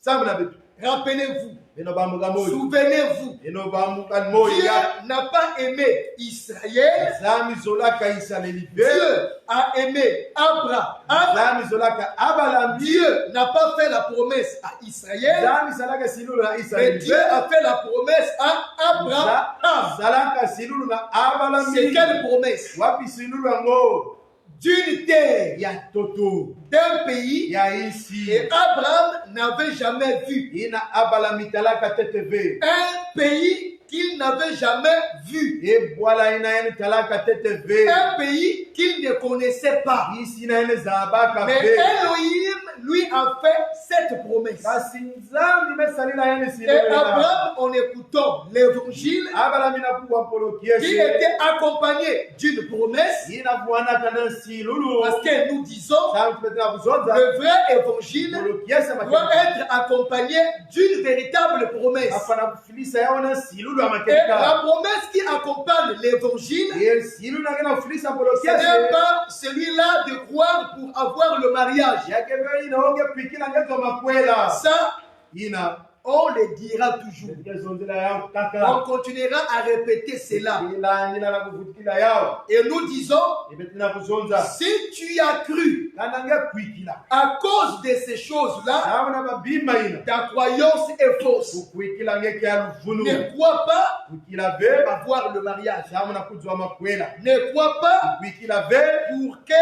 sambu na betu Rappelez-vous, eno bamuka moyo souvenez-vous, eno bamuka moyo Dieu n'a pas aimé Israël. nzambi zolaka isaleli be Dieu a aimé Abraham. nzambi zolaka abalambi Dieu n'a pas fait la promesse à Israël, nzambi zalaka silulu na mais isaleli Dieu a fait la promesse à Abraham. zalaka silulu na C'est abalambi quelle promesse? wapi silulu yango D'une terre, ya toto d'un pays, ya isi et Abraham n'avait jamais vu. ina abalami talaka teteve Un pays qu'il n'avait jamais vu. e bwala ina yene talaka teteve Un pays qu'il ne connaissait pas. isi na yene zabaka Mais be Elohim lui a fait cette promesse. kasi nzambi mesalila yene Et silulu Abraham, en écoutant l'évangile, abalami na kuwa polo il kiesi était accompagné d'une promesse, ina bwanaka na silulu parce que nous disons, sambi petena kuzonza le vrai évangile polo kiesi doit être accompagné d'une véritable promesse. afana kufilisa yao na silulu Et amakeka la promesse qui accompagne l'évangile, e silulu na kena kufilisa polo ce n'est kiesi pas celui-là de croire pour avoir le mariage. yake be ina onge pikila ngezo makwela Ça, ina on le dira toujours. ngezondela yao On kaka continuera à répéter cela. ilandila na kuvutikila yao Et nous disons, ibetina kuzonza si tu as cru kana nge kwikila à cause de ces choses-là, sababu na babima ina ta croyance est fausse. kukwikila ngeke ya luvulu Ne crois pas kwikila ve avoir le mariage. sababu na kuzwa makwela Ne crois pas kwikila ve pour que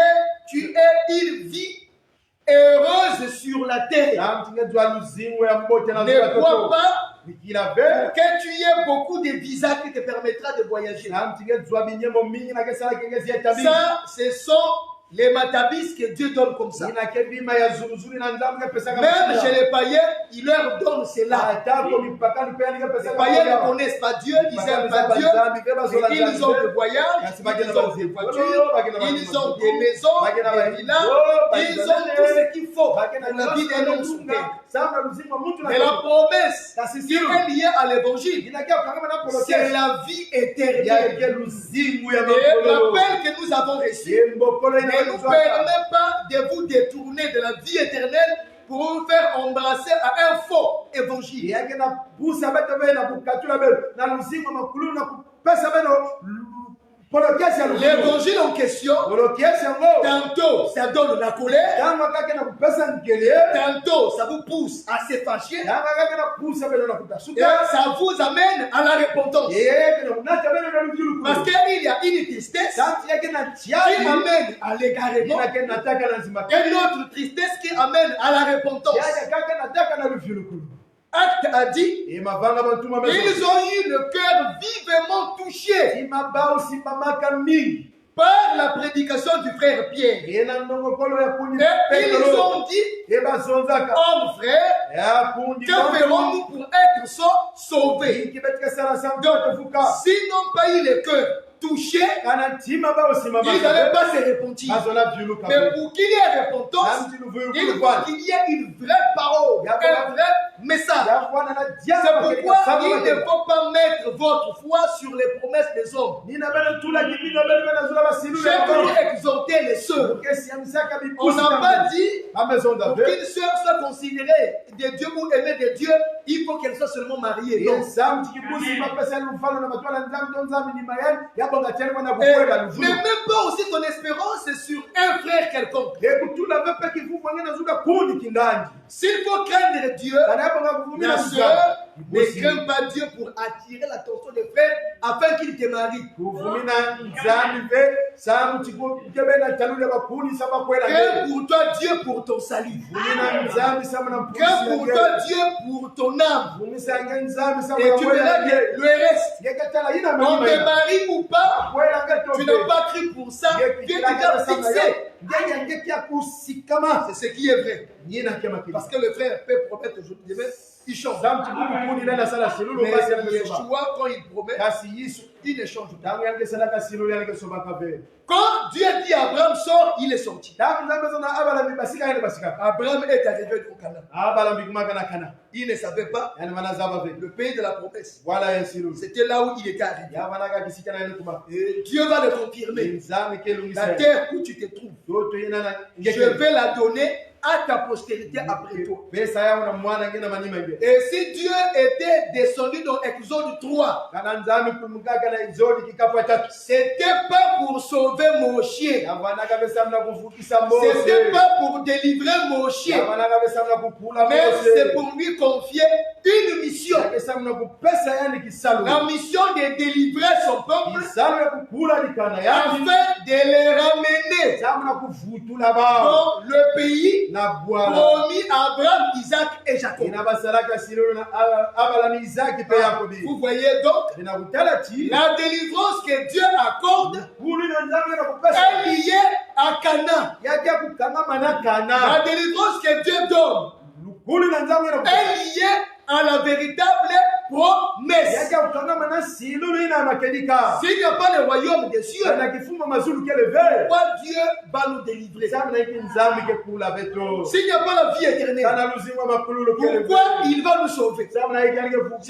tu aies une vie heureuse sur la terre. sababu tingezwa luzingo ya mbote na Ne zuwa crois toto pas kwikila ve pour que tu aies beaucoup de visas qui te permettra de voyager. sababu tingezwa binyemo mingi na kesala kengezi ya tabi Ça, ce sont les matabis que Dieu donne comme ça. ina ke bima ya zuruzuri na nzambe ke pesa Même chez les païens, il leur donne cela. atako mipakani pe ni ke pesa Les païens ne connaissent pas Dieu, ils n'aiment pas Dieu. Et ils ont des voyages, ils ont des voitures, ils ont des maisons, des villas, ils ont tout ce qu'il faut pour la vie d'un homme sur terre. Mais la promesse qui est liée à l'évangile, c'est la vie éternelle. Et l'appel que nous avons reçu ne nous permet pas de vous détourner de la vie éternelle pour vous faire embrasser à un faux évangile. L'évangile en question, tantôt ça donne la colère, tantôt ça vous pousse à se fâcher, et ça vous amène à la repentance. Parce qu'il y a une tristesse qui amène à l'égarement, et une autre tristesse qui amène à la repentance. Acte a dit, ils ont eu le cœur vivement touché par la prédication du frère Pierre. Et ils ont dit, homme frère, que ferons-nous pour être sauvés? S'ils n'ont pas eu le cœur touché, ils n'allaient pas se repentir. Mais pour qu'il y ait repentance, il faut qu'il y ait une vraie parole, un vrai message. C'est pourquoi il ne faut pas mettre votre foi sur les promesses des hommes. J'ai voulu exhorter les sœurs. On n'a pas dit pour qu'une sœur soit considérée de Dieu ou aimée de Dieu, il faut qu'elle soit seulement mariée. Non. Ne mets pas aussi ton espérance sur un frère quelconque. S'il faut craindre Dieu, la sœur ne craint pas Dieu pour attirer l'attention des frères afin qu'ils te marient. Crains pour toi Dieu pour ton salut. Crains pour toi Dieu pour ton âme. Et tu verras que le reste, on te marie ou pas, tu n'as pas cru pour ça, Dieu t'a fixé. C'est ce qui est vrai. Parce que le frère peut promettre aujourd'hui, il change. Mais Yeshua, quand il promet, il ne change pas. Quand Dieu dit à Abraham sort, il est sorti. Abraham est arrivé au Canaan. Il ne savait pas le pays de la promesse. C'était là où il était arrivé. Et Dieu va le confirmer. La terre où tu te trouves, je vais la donner à ta postérité après toi. Et si Dieu était descendu dans Exode 3, c'était pas pour sauver mon chien. C'était pas pour délivrer mon chien. Mais c'est pour lui confier une mission. La mission de délivrer son peuple afin de les ramener dans le pays promis à Abraham, Isaac et Jacob. Vous voyez donc, la délivrance que Dieu accorde est liée à Canaan. La délivrance que Dieu donne est liée à la véritable promesse. S'il n'y a pas le royaume des cieux, pourquoi Dieu va nous délivrer? S'il n'y a pas la vie éternelle, pourquoi il va nous sauver? C'est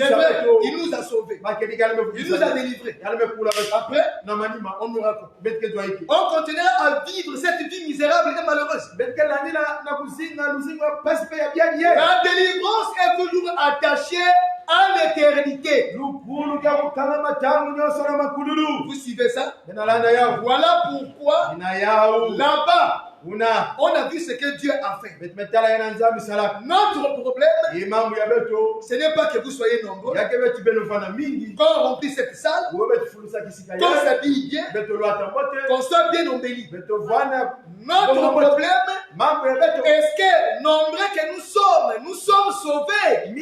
vrai, il nous a sauvés. Il nous a délivrés. Après, on nous raconte. On continuera à vivre cette vie misérable et malheureuse. La délivrance est toujours attachée à l'éternité. Vous suivez ça? Voilà pourquoi là-bas, on a vu ce que Dieu a fait. Notre problème, ce n'est pas que vous soyez nombreux, qu'on remplisse cette salle, qu'on s'habille bien, qu'on soit bien embelli. Notre problème, est-ce que nombreux que nous sommes sauvés?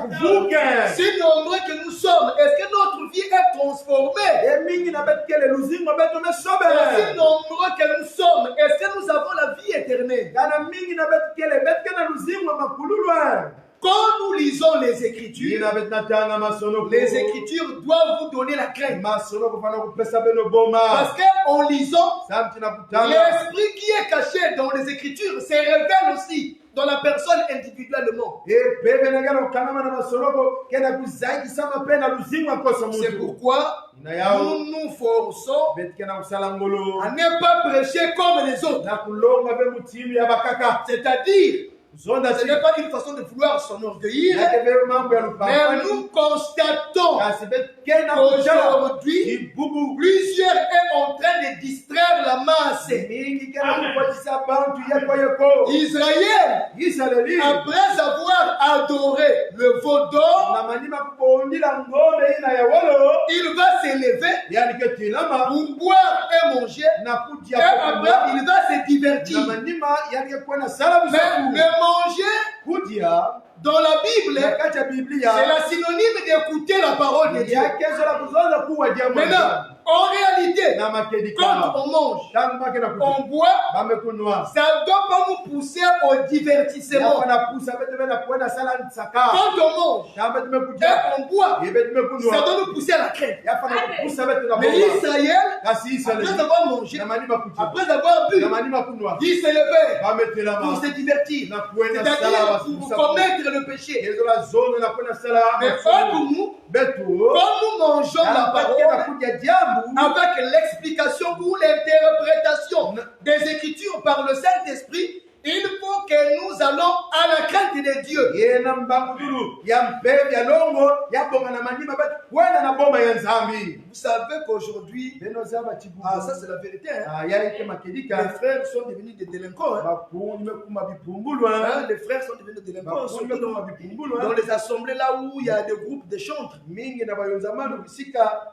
kuvuke. Si nombreux que nous sommes, est-ce que notre vie est transformée? Emingi na betkele luzingo beto Si mesobe. nombreux que nous sommes, est-ce que nous avons la vie éternelle? Kana mingi na betkele betkele luzingo makululwa. Quand nous lisons les Écritures, Ina betnatanga masono. les Écritures doivent vous donner la crainte. Masono kufana kupesa beno boma. Parce qu'en lisant, Samti na kutanga. l'esprit qui est caché dans les Écritures se révèle aussi dans la personne individuellement. Bebe na gana ukangama na masono ko kena kuzaidi sama pena luzingo akosa C'est mutu. pourquoi nous nous forçons Betkena kusala ngolo. à ne pas prêcher comme les autres. Na kulonga be mutimi ya bakaka. C'est-à-dire, Zonda ce n'est pas une façon de vouloir s'enorgueillir, yake be mambo ya mais lupambani. nous constatons Kasi betkena kujala. qu'aujourd'hui, Ibubu. plusieurs sont en train de distraire la masse. Mingi kena kukwatisa bantu yeko yeko. Israël, Israeli. après avoir adoré le veau d'or, Na manima kupondila ngombe ina ya wolo. il va s'élever Yani ke tilama. pour boire et manger, Na et kudia après il va se Na divertir. manima yani ke kwena sala Mais busaku. le manger, Kudia. dans la Bible, Na kati ya Biblia. c'est la synonyme d'écouter la parole de Dieu. Yake zola kuzonda kuwa jambo. Maintenant, en réalité, Na makedika. quand on mange, Tangu make na kudia. on boit, Bamekunwa. ça ne doit pas nous pousser au divertissement. Yapa na pusa bete bena kwenda sala nsaka. Quand on mange Yapa et tumekudia. on boit, Yebe ça tumekunwa. doit nous pousser à la crainte. Yapa na pusa bete na Mais boba. Israël, Kasi Israeli. après avoir mangé, Na manima kudia. après avoir bu, Na manima kunwa. il s'est levé Bametela pour ma. se divertir. Na kwenda C'est-à-dire sala pour busaku. commettre le péché. Yezo la zone na kwenda sala. Mais pour nous, Betu. quand nous mangeons la parole, kuja jambu. avec l'explication ou l'interprétation des Écritures par le Saint-Esprit, il faut que nous allons à la crainte de Dieu. Yena mbanguduru ya mpevi ya longo ya bonga na manima betu kwenda na boma ya nzambi. Vous savez qu'aujourd'hui, Beno zaba chibu. ça c'est la vérité, hein? Ya ike Les makedika. frères sont devenus des délinquants. Hein? Bakuni mekuma bipumbulwa. Les frères sont devenus des délinquants. Bakuni Surtout mekuma dans bipumbulwa. les assemblées là où il y a des groupes de chantres. Mingi na bayonzamano bisika.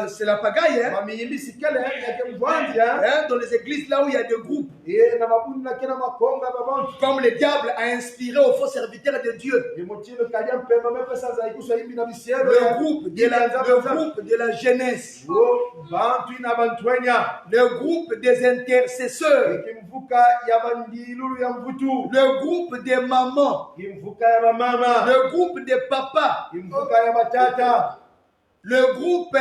C'est la pagaille. Hein? Bamiyimbi sikele yake mvwanza. Dans les églises là où il y a des groupes. Na mabuni na kena makonga babantu. Comme le diable a inspiré aux faux serviteurs de Dieu. Emotilo kadia mpemba mepesa za ikusa imbi na bisielo. Le groupe de la jeunesse. Bantu ina bantwenya. Le groupe des intercesseurs. Kimvuka ya bandilulu ya mvutu. Le groupe des mamans. Kimvuka ya mama. Le groupe des papas. Kimvuka ya batata. Le groupe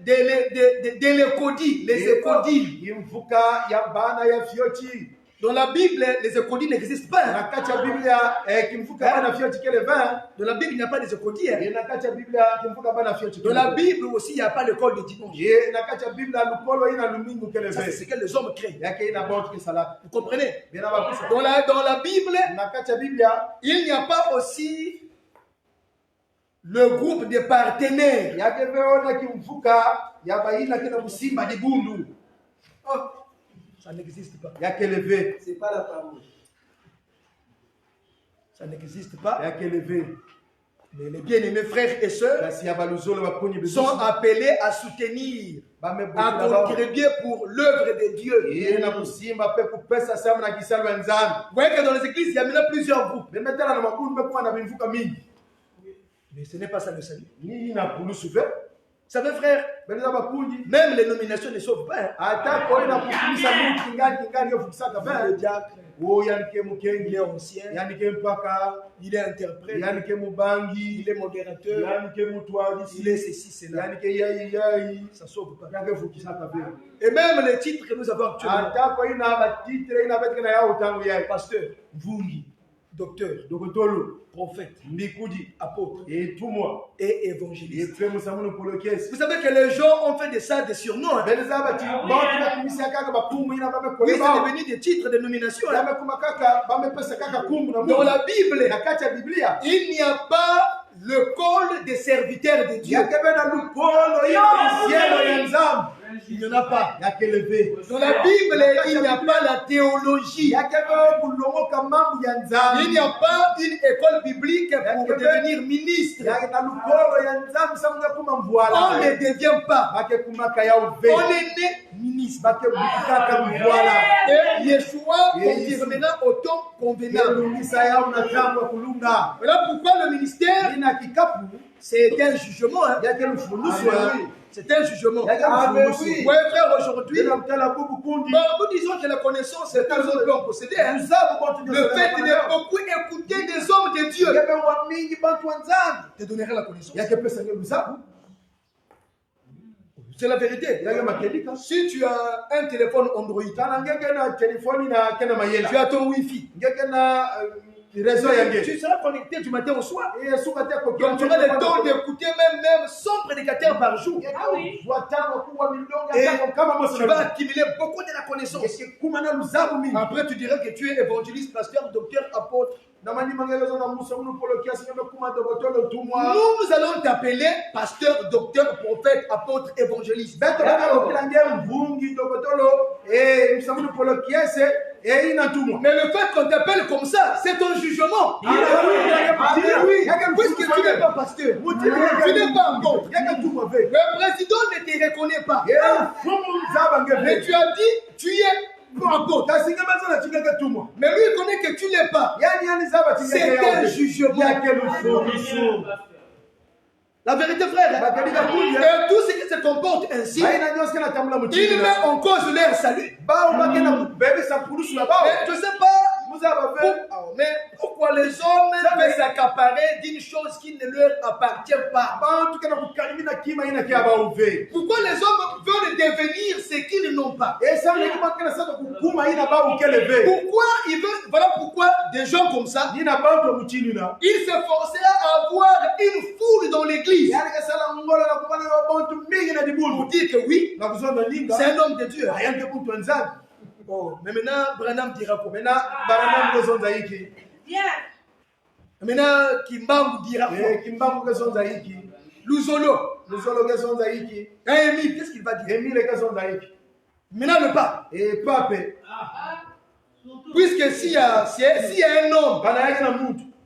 de l'écodie, les écodiles. Kimvuka ya bana ya fioti. Dans la Bible, les écodiles n'existent pas. Na kati ya Biblia kimvuka bana fioti kele vin. Dans la Bible, il n'y a pas des écodiles. Ye na kati ya Biblia kimvuka bana fioti. Dans la Bible aussi, il n'y a pas l'école de dimanche. Ye na kati ya Biblia lukolo ina lumingu kele Ça, c'est vin. ce que les hommes créent. Yake ina bontu kisala. Vous comprenez? Bena bakusa. Dans la Bible, Na kati ya Biblia il n'y a pas aussi le groupe des partenaires. yake veona kimvuka ya baina kena busimba dibundu. Ça n'existe pas. Yake leve. C'est pas la parole. Ça n'existe pas. Yake leve. Mais les bien-aimés frères et sœurs Kasi ya baluzolo bakunyi sont appelés à soutenir, à contribuer pour l'œuvre de Dieu. Yena busimba pe kupesa sama na kisalo ya nzambi. Vous voyez que dans les églises, il y a maintenant plusieurs groupes. Bemetela na makundu bekuwa na binvuka mingi. Mais ce n'est pas ça le salut. Ni na pulusu fe. Vous savez, frère, Beneza bakunyi. même les nominations ne sauvent pas. Hein. Ata ko ina kukumisa mingi kingani yo fukisaka Le fe. diacre, O yanike il est mukengi. ancien, Yanike mpaka. il est interprète, Yanike mubangi. il est modérateur, Yanike mutwalisi. il est ceci, cela. Yanike yai. Ça ne sauve pas. Yanike fukisaka fe. Et même les titres que nous avons actuellement, Ata ko ina batitre ina betka na ya utangu yai. pasteur, Mvungi. docteur, Dokotolo. prophète, Mbikudi. apôtre Et tout moi. et Et évangéliste. fait musamuno polokesi. Vous savez que les gens ont fait de ça des surnoms. Hein. Beleza bati bantu bakumisa kaka bakumu ina babe Oui, koleba. c'est devenu des titres de nomination. Hein. Yame kuma kaka bamepesa kaka kumu na Dans Mungu. la Bible, Na kati ya Biblia. il n'y a pas le col des serviteurs de Dieu. Yake bena lupolo ya cielo ya nzambe. Il n'y en a pas. Yake levé. Dans la Bible, il n'y a pas la théologie. Yake bena kulongoka mambo ya nzambe. Il n'y a pas une école biblique pour devenir ministre. Yake na lupolo ya nzambe samuga kuma On mvuala. ne devient pas. Bake kumaka ya uve. On est né ministre. Voilà. Et Yeshua confirmera au temps convenable. Voilà pourquoi le ministère, c'est un jugement. Hein. Oui. C'est un jugement. Oui, frère, aujourd'hui, nous disons que la connaissance, c'est un autre plan possédé. Hein. Le fait de beaucoup écouter des hommes de Dieu te donnerait la connaissance. C'est la vérité. Si tu as un téléphone Android, tu as ton Wi-Fi, tu seras connecté du matin au soir. Donc tu auras le temps d'écouter même 100 prédicateurs par jour. Et tu vas accumuler beaucoup de la connaissance. Après tu dirais que tu es évangéliste, pasteur, docteur, apôtre. Nous allons t'appeler pasteur, docteur, prophète, apôtre, évangéliste. Mais le fait qu'on t'appelle comme ça, c'est ton jugement. Puisque tu n'es pas pasteur, tu n'es pas apôtre. Le président ne te reconnaît pas. Mais tu as dit, tu es apôtre. Mais lui, il connaît que tu ne l'es pas. C'est un jugement. La vérité, frère, et tout ce qui se comporte ainsi, il met en cause leur salut. Je ne sais pas, mais pourquoi les hommes veulent s'accaparer d'une chose qui ne leur appartient pas? Pourquoi les hommes veulent devenir ce qu'ils n'ont pas? Pourquoi ils veulent, voilà pourquoi des gens comme ça, ils s'efforceraient à avoir une foule dans l'église pour dire que oui, c'est un homme de Dieu. Oh, mais maintenant, Branham dira quoi? Maintenant, Kimbangu dira quoi? Luzolo. Émile, qu'est-ce qu'il va dire? Maintenant, le pape. Puisque s'il y a un homme,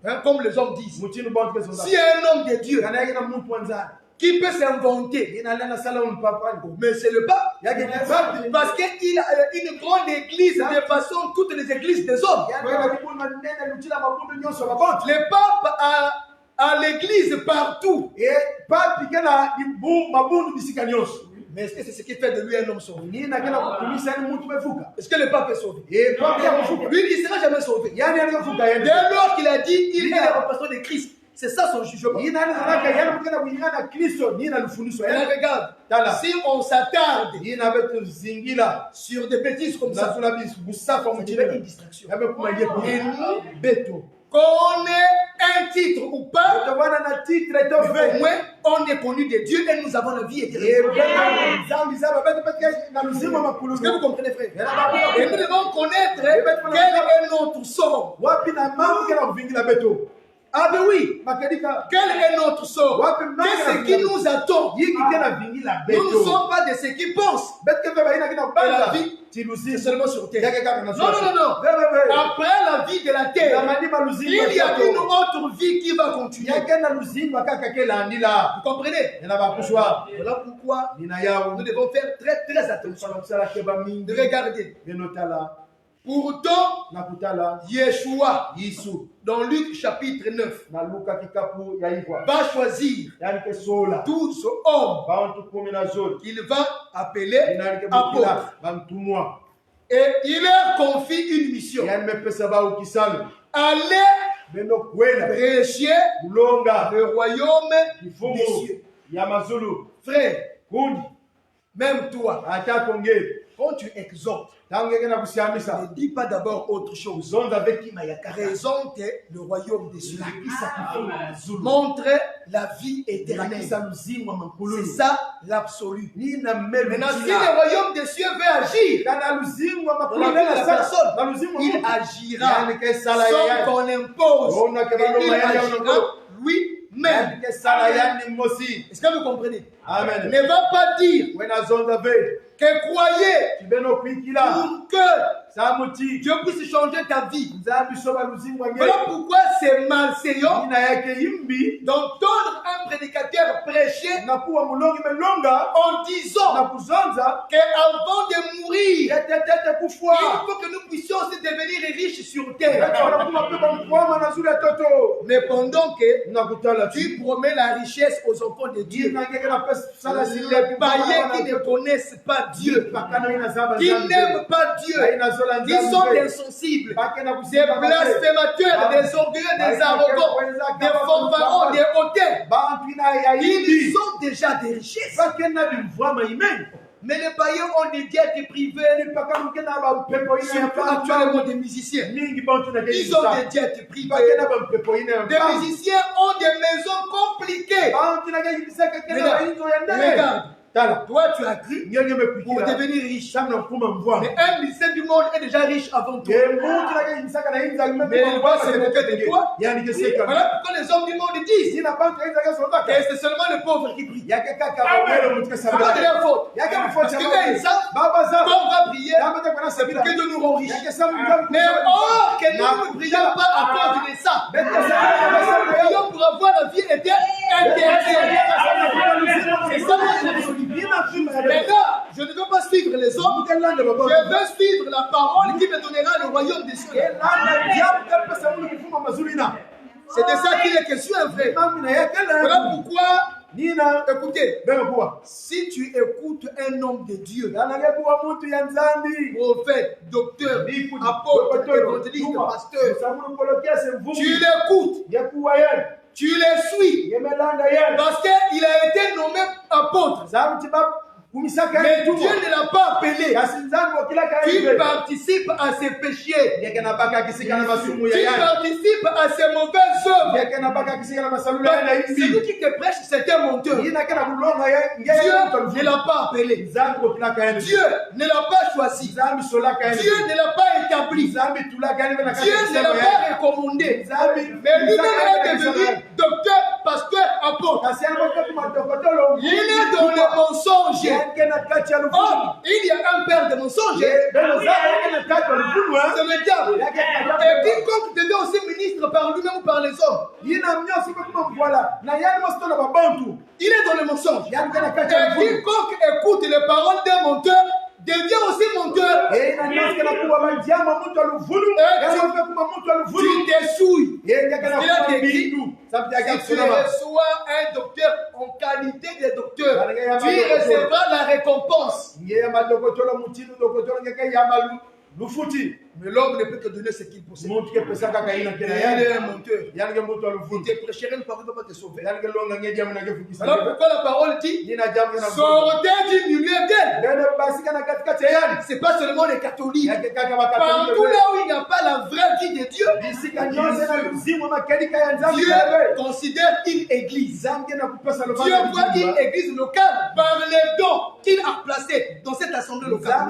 hein, comme les hommes disent, s'il y a un homme de Dieu qui peut s'inventer, mais c'est le pape, parce qu'il a une grande église de façon toutes les églises des hommes. Le pape a l'église partout. Mais est-ce que c'est ce qui fait de lui un homme sauvé? Est-ce que le pape est sauvé? Lui, il ne sera jamais sauvé. Dès lors qu'il a dit il est le représentant de Christ. C'est ça son jugement. Et là, regarde, si on s'attarde sur des bêtises comme ça, ça dirait une distraction. Qu'on ait un titre ou pas, au moins on est connu de Dieu et nous avons la vie éternelle. Est-ce que vous comprenez, frère? Et nous devons connaître quel est notre sort. Ah ben oui, quel est notre sort? Qu'est-ce qui nous attend? Nous ne sommes pas de ceux qui pensent. Et la vie, c'est seulement sur terre. Non. Après la vie de la terre, il y a une autre vie qui va continuer. Vous comprenez? Voilà pourquoi nous devons faire très attention de regarder. Pourtant, Yeshua, dans Luc chapitre 9, va choisir 12 hommes qu'il va appeler apôtres. Et il leur confie une mission. Allez prêcher le royaume des cieux. Frère, même toi, quand tu exhortes, ne dis pas d'abord autre chose. Présente le royaume des cieux. Montre la vie éternelle. C'est ça l'absolu. Maintenant, si le royaume des cieux veut agir dans la vie de la personne, il agira sans qu'on impose. Et il agira lui-même. Est-ce que vous comprenez? Amen. Ne va pas dire que croyez pour que Dieu puisse changer ta vie. Voilà pourquoi c'est malséant d'entendre un un prédicateur prêchait nakuwa mulongi melonga en disant nakuzonza qu'avant de mourir, tete kufwa il faut que nous puissions aussi devenir riches sur terre. nakuma pe bamkwama na zuri ya toto Mais pendant que nakutala tu promets la richesse aux enfants de Dieu, ngeke na pesa sala les païens qui ne connaissent pas Dieu, pakana ina zaba qui n'aiment pas Dieu, qui sont insensibles, des blasphémateurs, des orgueilleux, des arrogants, des fanfarons, des hautains. Ils ont déjà des richesses. Mais les païens ont des dettes privées, surtout actuellement des musiciens. Ils ont des dettes privées. Des musiciens ont des maisons compliquées. Regarde. Toi, tu as cru pour devenir riche. Mais un musicien du monde est déjà riche avant toi. Mais il va se moquer de toi. Voilà pourquoi les hommes du monde disent que c'est seulement les pauvres qui prient. C'est pas de leur faute. Parce que eux, ils savent qu'on va prier c'est pour que Dieu nous rend riches. Mais or que nous ne prions pas à cause de ça. Nous prions pour avoir la vie éternelle. C'est ça la Maintenant, je ne veux pas suivre les hommes, je veux suivre la parole qui me donnera le royaume des cieux. C'est de ça qu'il est question, frère. Voilà pourquoi, écoutez, si tu écoutes un homme de Dieu, prophète, docteur, apôtre, évangéliste, pasteur, tu l'écoutes. Tu les suis parce qu'il a été nommé apôtre. Mais Dieu ne l'a pas appelé. Tu participes à ses péchés. Tu participes à ses mauvaises œuvres. Celui qui te prêche, c'est un menteur. Dieu ne l'a pas appelé. Dieu ne l'a pas choisi. Dieu ne l'a pas établi. Dieu ne l'a pas recommandé. Mais lui-même est devenu docteur, pasteur, apôtre. Il est dans le mensonge. Oh, il y a un père de mensonge. C'est le diable. Et quiconque devient aussi ministre par lui-même ou par les hommes. Il est dans le mensonge. Et quiconque écoute les paroles d'un menteur devient aussi menteur. Tu t'essouilles. Il a écrit, si tu reçois un docteur en qualité de docteur, tu recevras la récompense. Mais l'homme ne peut te donner ce qu'il possède. Il est un menteur. Il te prêcherait une parole, il ne va pas te sauver. Alors pourquoi la parole dit sortez du milieu d'elle. Ce n'est pas seulement les catholiques. Partout là où il n'y a pas la vraie vie de Dieu, Dieu considère une église. Dieu voit une église locale par les dons qu'il a placés dans cette assemblée locale. Un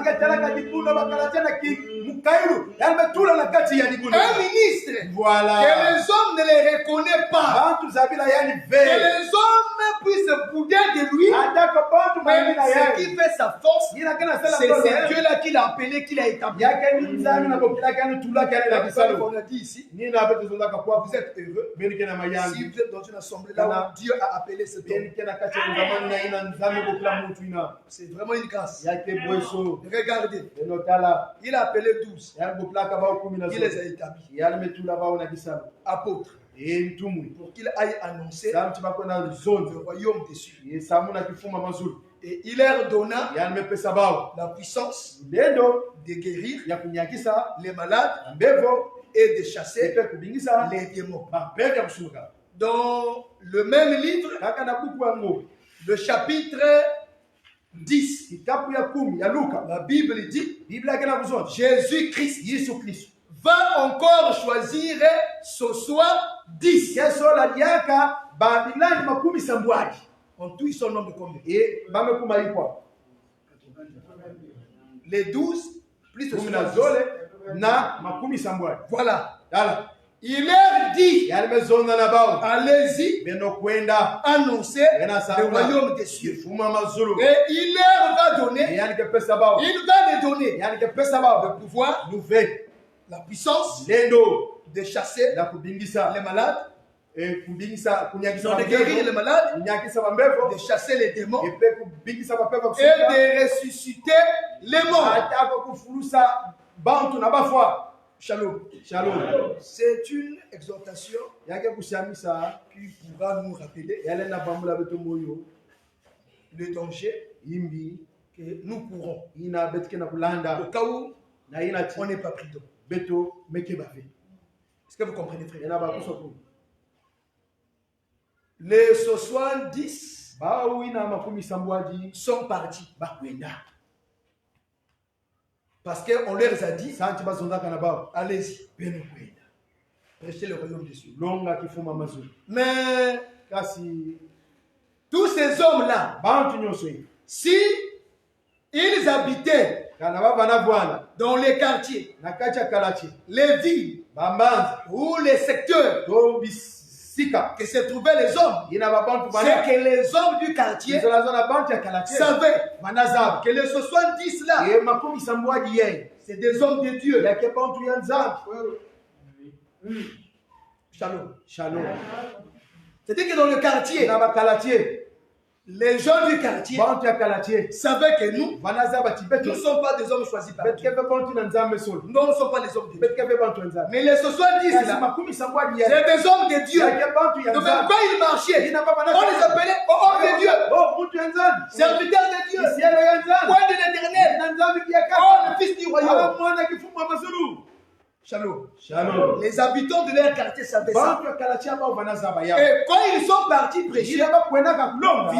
ministre que les hommes ne les reconnaissent pas, que les hommes puissent bouder de lui, mais ce qui fait sa force, c'est ce Dieu-là qu'il a appelé, qu'il a établi. On a dit ici, vous êtes heureux si vous êtes dans une assemblée là où Dieu a appelé cet homme. C'est vraiment une grâce. Regardez, il a appelé 12. Il les a établis apôtres pour qu'il aille annoncer le royaume des cieux. Et il leur donna la puissance de guérir les malades et de chasser les démons. Dans le même livre, le chapitre 10, la Bible dit Jésus-Christ va encore choisir ce soir 10. En tout, ils sont nombre de combien? Les 12 plus le 12. Voilà. Il leur dit, allez-y, annoncer le royaume des cieux. Et il leur va donner, les donner le pouvoir, la puissance de chasser les malades de guérir les malades, de chasser les démons et de ressusciter les morts. Shalom. C'est une exhortation qui pourra nous rappeler le danger que nous courons au cas où on n'est pas prudent. Est-ce que vous comprenez, frère? Les 70 sont partis. Parce qu'on leur a dit, allez-y, prêchez le royaume des cieux. Mais tous ces hommes-là, si ils habitaient dans les quartiers, les villes ou les secteurs que se trouvaient les hommes, c'est que les hommes du quartier savaient que les 70 là, c'est des hommes de Dieu. Shalom. C'est-à-dire que dans le quartier, les gens du quartier savaient que nous ne sommes pas des hommes choisis par Dieu. Nous ne sommes pas les hommes de Dieu. Mais les 70 là, c'est des hommes de Dieu. Donc quand ils marchaient, on les appelait hommes de Dieu, serviteurs de Dieu, point de l'éternel, oh le fils du royaume. Shalom. Les habitants de leur quartier savaient ça. Et quand ils sont partis prêcher, finalement,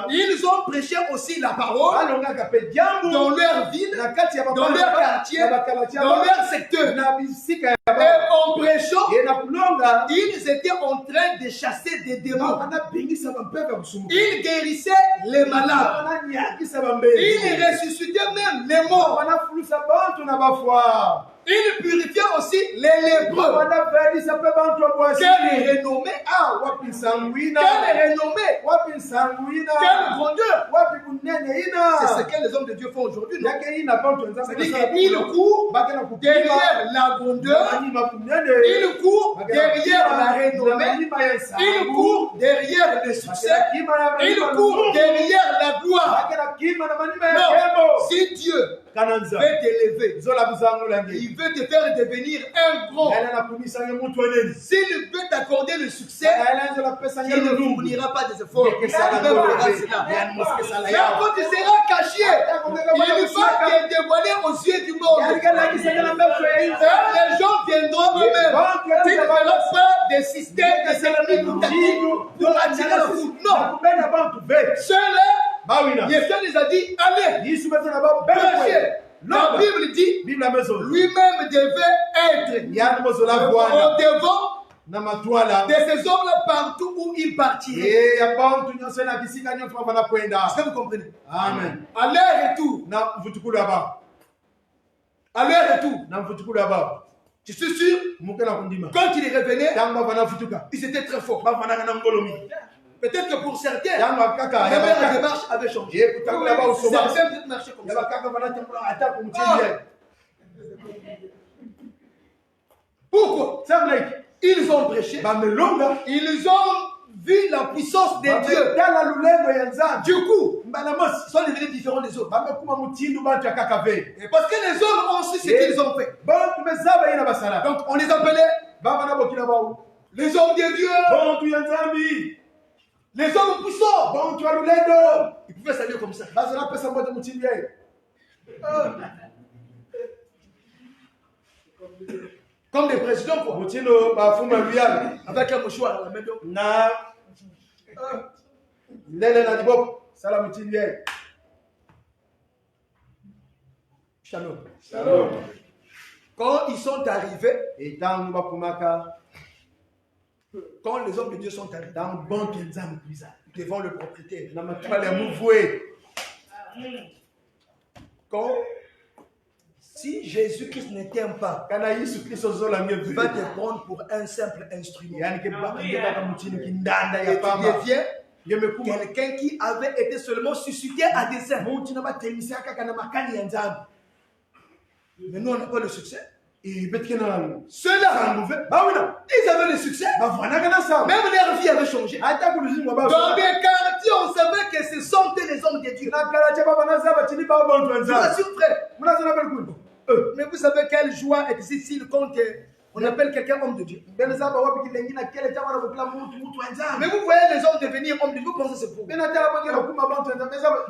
ils ont prêché aussi la parole dans leur ville, dans leur quartier, dans leur secteur. Et en prêchant, ils étaient en train de chasser des démons. Ils guérissaient les malades. Ils ressuscitaient même les morts. Il purifiait aussi les lépreux. Quelle renommée! Quelle renommée! Quelle grandeur! C'est ce que les hommes de Dieu font aujourd'hui. C'est-à-dire qu'ils courent derrière la grandeur, ils courent derrière la renommée, ils courent derrière le succès, ils courent derrière la gloire. Non, si Dieu veut t'élever, il veut te faire devenir un grand. S'il veut t'accorder le succès, il ne fournira pas des efforts. Mais quand tu seras caché, il va te dévoiler aux yeux du monde. Les gens viendront eux-mêmes. Tu ne verras pas des systèmes de sécurité pour attirer la foule. Non. Ceux-là, Yeshua les a dit, allez, prêchez. La Bible dit, lui-même devait être au devant de ces hommes-là partout où il partirait. Est-ce que vous comprenez? Amen. À leur retour, je suis sûr, quand il revenait, ils étaient très forts. Peut-être que pour certains, la démarche avait changé. Certains peut-être marchaient comme ça. Pourquoi? Ils ont prêché. Ils ont vu la puissance de Dieu. Du coup, ils sont devenus différents des autres. Et parce que les hommes ont su ce qu'ils ont fait. Donc on les appelait les hommes de Dieu. Les hommes puissants. Ils pouvaient saluer comme ça. Comme des présidents, quoi. Avec un mouchoir à la main. Shalom. Quand ils sont arrivés, quand les hommes de Dieu sont arrivés devant le propriétaire, quand si Jésus-Christ ne t'aime pas, il va te prendre pour un simple instrument. Et tu deviens quelqu'un qui avait été seulement suscité à dessein. Mais nous, on n'a pas le succès. Ceux-là, ils avaient avaient le succès. bafanaka na sawa Même leur vie avait changé. ata kuluzinga Dans ba des quartiers, on savait que ce sont les hommes de Dieu. na kala cha baba na zaba chini ba bontu Je vous nzaba assure, frère. muna zana bel kun Mais vous savez quelle joie existe-t-il quand on appelle quelqu'un homme de Dieu? ben zaba wapi kilengina kele cha wana bukula mutu nzaba Mais vous voyez les hommes devenir hommes de Dieu, vous pensez c'est faux. ben ata bangela kuma bontu nzaba zaba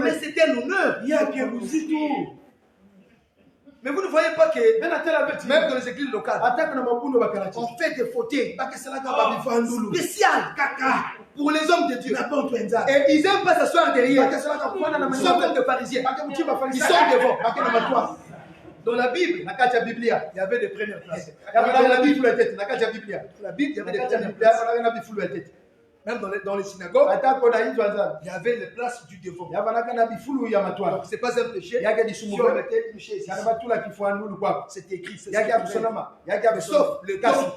Mais c'était un honneur. yake buzitu Mais vous ne voyez pas que ben ata beti même dans les églises locales, ata kuna mabundo bakala chi on fait des fauteuils bakesalaka ba bifandulu spéciales pour les hommes de Dieu. na bontu nzaba Et ils n'aiment pas s'asseoir derrière. bakesalaka kwana na Ils sont comme des pharisiens. Ils sont devant. bakena matwa Dans la Bible, na kati ya biblia il y avait des premières places. yabana na bifulu ya tete na kati ya biblia Dans la Bible, il y avait des na kati ya premières biblia places. yabana na bifulu ya tete Même dans les synagogues, ata kona hizo nzaba il y avait les places du devant. yabana kana bifulu ya matwa Donc, ce n'est pas un péché. yake ni Si sumu on mettait une chaise ici, kana batula kifwandulu kwako c'est écrit. C'est yake akusonama yake akusonama Sauf le temps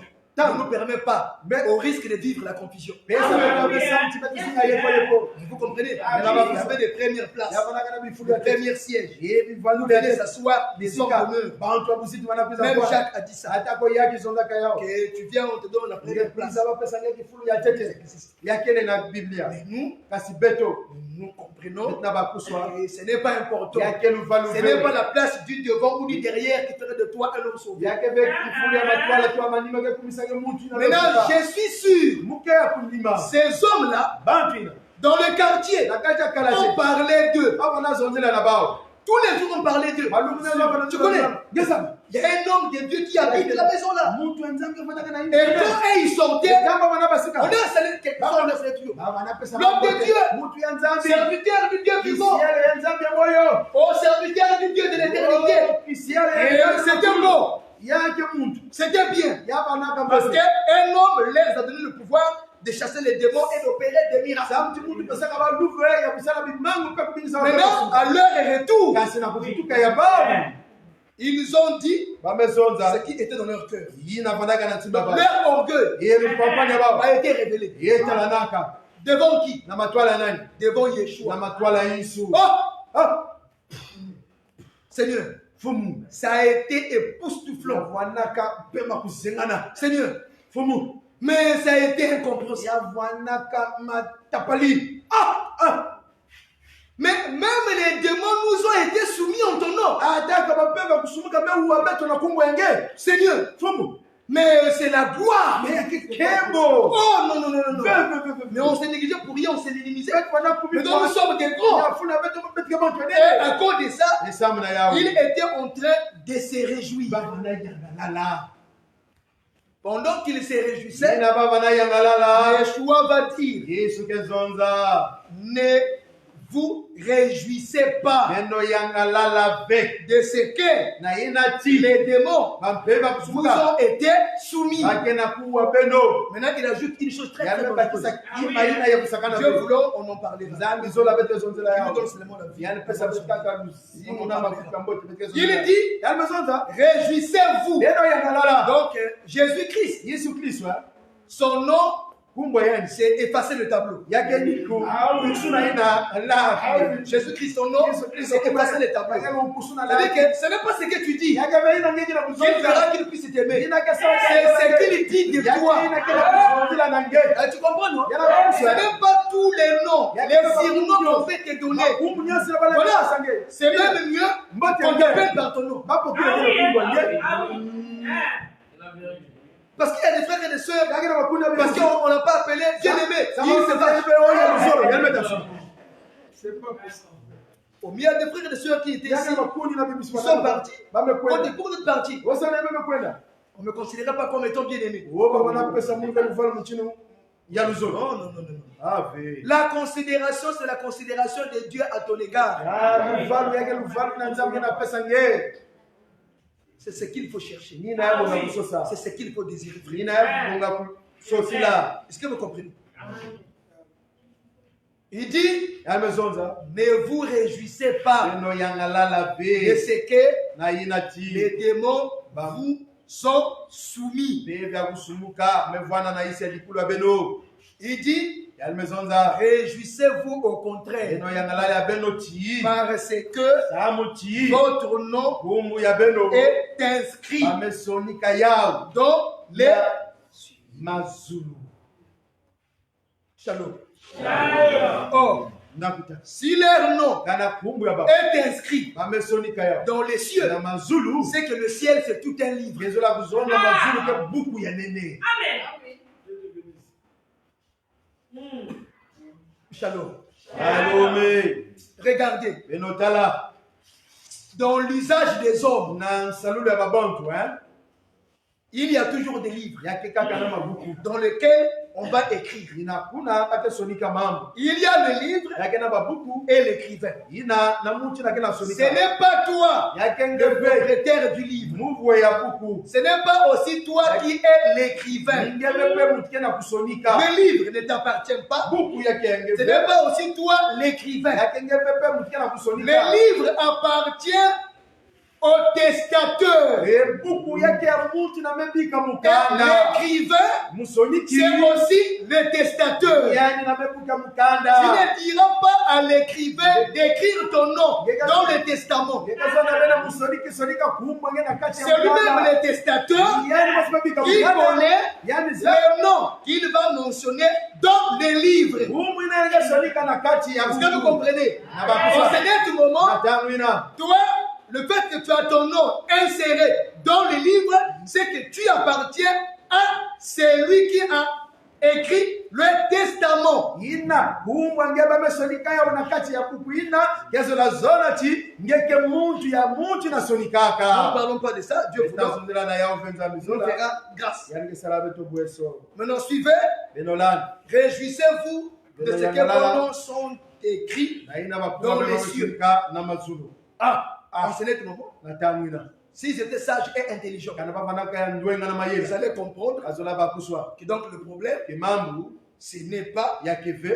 ne nous permet pas, Mais- au risque de vivre la confusion. pesa bakabesa mtibati singa yepo yepo Vous comprenez? Il y avait des premières places, yabana kana bifulu ya des tete premiers sièges. yebi vandu Vous ya allez tete s'asseoir, les hommes d'honneur. bantu abusitu wanakuza Même kwa Jacques a dit ça. hata ko yake zonda yao Que tu viens, on te donne la première place. ngiza bapesa ngeke kifulu ya tete yakene na biblia Mais nous, kasi beto nous comprenons na bakuswa que ce n'est pas important. yake luvalu Ce n'est pas la place du devant ou du derrière qui ferait de toi un homme sauvé. yake be kifulu ya matwala tu amanima ke kumisage mutu na Maintenant, je suis sûr, muke ya kulima ces hommes-là, bantu ina dans le quartier, na kati ya on kalaje parlait d'eux. abana zonzela na bao Tous les jours, on parlait d'eux. Tu connais? Il y a un homme de Dieu qui habite la maison là. mutu nzambe fataka na Et quand ils sortaient, kama wana basika on a installé quelque chose, on a fait tuyau. bana pesa L'homme de Dieu, mutu ya nzambe serviteur du Dieu vivant, kisiale ya nzambe moyo au serviteur du Dieu de l'éternité. kisiale Et c'était bon, yake mutu c'était bien. yabana Parce kama qu'un homme leur a donné le pouvoir de chasser les démons et d'opérer des miracles. samti mutu pesa kama luvu ya kusala bimangu kwa kubinza Maintenant, à leur retour, kasi na kutuka ya babu ils ont dit ce bamezonza qui était dans leur cœur. yina vanaka na timba ba Leur orgueil yele pampanya baba a été révélé. yeta naka Devant qui? na matwala nani Devant na Yeshua. matwala Yesu Oh, ah Seigneur, fumu ça a été époustouflant. vanaka pema kuzengana Seigneur, fumu mais ça a été incompréhensible. ya vanaka matapali ah Mais même les démons nous ont été soumis en ton nom. ataka bapema kusumuka be uabeto na kumbwenge Seigneur, fumu mais c'est la gloire. mais yake kembo Oh non, non, non, non, non. Mais on s'est négligé pour rien, on s'est minimisé. Mais donc nous sommes des grands. yafuna beto beto kama Et twende à cause de ça, esamu na yawe il était en train de se réjouir. bana yangalala Pendant qu'il se réjouissait, ina baba na yangalala Yeshua va dire, Yesu kezonza ne vous réjouissez pas neno yangalala be de ce que na ina ti les démons bampeba vous kusumuka ont été soumis. bakena kuwa beno Maintenant, il ajoute une chose très très yame importante. bakisa kima ina ya kusakana Dieu be voulant, on en parlera. zambi zola beto zonzela Il nous yao donne seulement la vie. yani pesa betaka lusimu na mafuta mbote beto Il dit, yame zonza réjouissez-vous. neno yangalala Donc, Jésus-Christ, Yesu Kristo son nom, kumbo yani c'est effacer le tableau. yake niko kusuna ina la Jésus-Christ, son nom, c'est effacer le tableau. C'est-à-dire que ce n'est pas ce que tu dis yake veina ngenge na qu'il kuzonza fera qu'il puisse t'aimer. ina kasa C'est ce qu'il dit de toi. kuzonzela na ngenge Tu comprends, non? yana Ce n'est pas tous les noms, les surnoms qu'on fait te donner. Voilà, c'est même mieux qu'on t'appelle par ton nom. Parce qu'il y a des frères et des sœurs, parce qu'on n'a pas appelé bien-aimé. C'est pas possible. Oh, mais il y a des frères et des sœurs qui étaient ici, ils sont partis. Quand vous êtes partis, on ne me considérait pas comme étant bien-aimé. Non, non, non, non. La considération, c'est la considération de Dieu à ton égard. C'est ce qu'il faut chercher. C'est ce qu'il faut désirer. Est-ce que vous comprenez? Il dit, ne vous réjouissez pas de ce que les démons vous sont soumis. Il dit, réjouissez-vous au contraire, parce que votre nom est inscrit dans les cieux. mazulu. Shalom. Or, Nakuta. si leur nom Kana kumbu ya baba. est inscrit Bamesonika ya. dans les cieux, Na mazulu. c'est que le ciel, c'est tout un livre. Ngezola kuzonga mazulu ke buku ya nene. Shalom. Alome. Regardez, Benotala. dans l'usage des hommes, Na salulo ya babantu, hein. il y a toujours des livres Yake kaka na mabuku. dans lesquels on va écrire. Ina kuna kate sonika mambo. Il y a le livre Yake na babuku. et l'écrivain. Ina na muti na kena Ce sonika. n'est pas toi Yake le ngebe. propriétaire du livre. Muvu ya buku. Ce n'est pas aussi toi qui es l'écrivain. Ngebe pe muti kena kusonika. Le livre ne t'appartient pas. Buku yake Ce ngebe. n'est pas aussi toi l'écrivain. Yake ngebe pe muti kena kusonika. Le livre appartient au testateur. E buku yake ya muti na mebika Et mukanda. l'écrivain, Musoniki. c'est aussi le testateur. Yani na mebuka Tu mukanda. ne diras pas à l'écrivain d'écrire ton nom dans le testament. Ngekazana bena musoniki sonika kumwa ngena kati ya C'est lui-même mukanda. le testateur Yani masibabika qui mukanda. connaît Yani le nom qu'il va mentionner dans les livres. Kumwi na ngeka sonika na kati ya Est-ce que vous buku. comprenez? Na bakusa. En ce moment, Natamwina. toi, le fait que tu as ton nom inséré dans le livre, c'est que tu appartiens à celui qui a écrit le testament. Ina kumwa ngeba mesonika ya na kati ya buku ina kezo la zona ti ngeke muntu ya muntu na Nous ne sonikaka. parlons pas de ça, Dieu vous donne. Tazundira na ya ofenza Nous mizola. verra grâce. Yani ke sala beto bueso. Maintenant, suivez. Benolan. Réjouissez-vous de ce que vos noms sont écrits. Na ina Dans bakuma les besonika na mazulu. En ce moment, Natamwina. s'ils étaient sages et intelligents, Kana baba naka ya ndwenga na vous mayele. allez comprendre Azola bakuswa. que donc le problème, Ke mambu ce n'est pas ya keve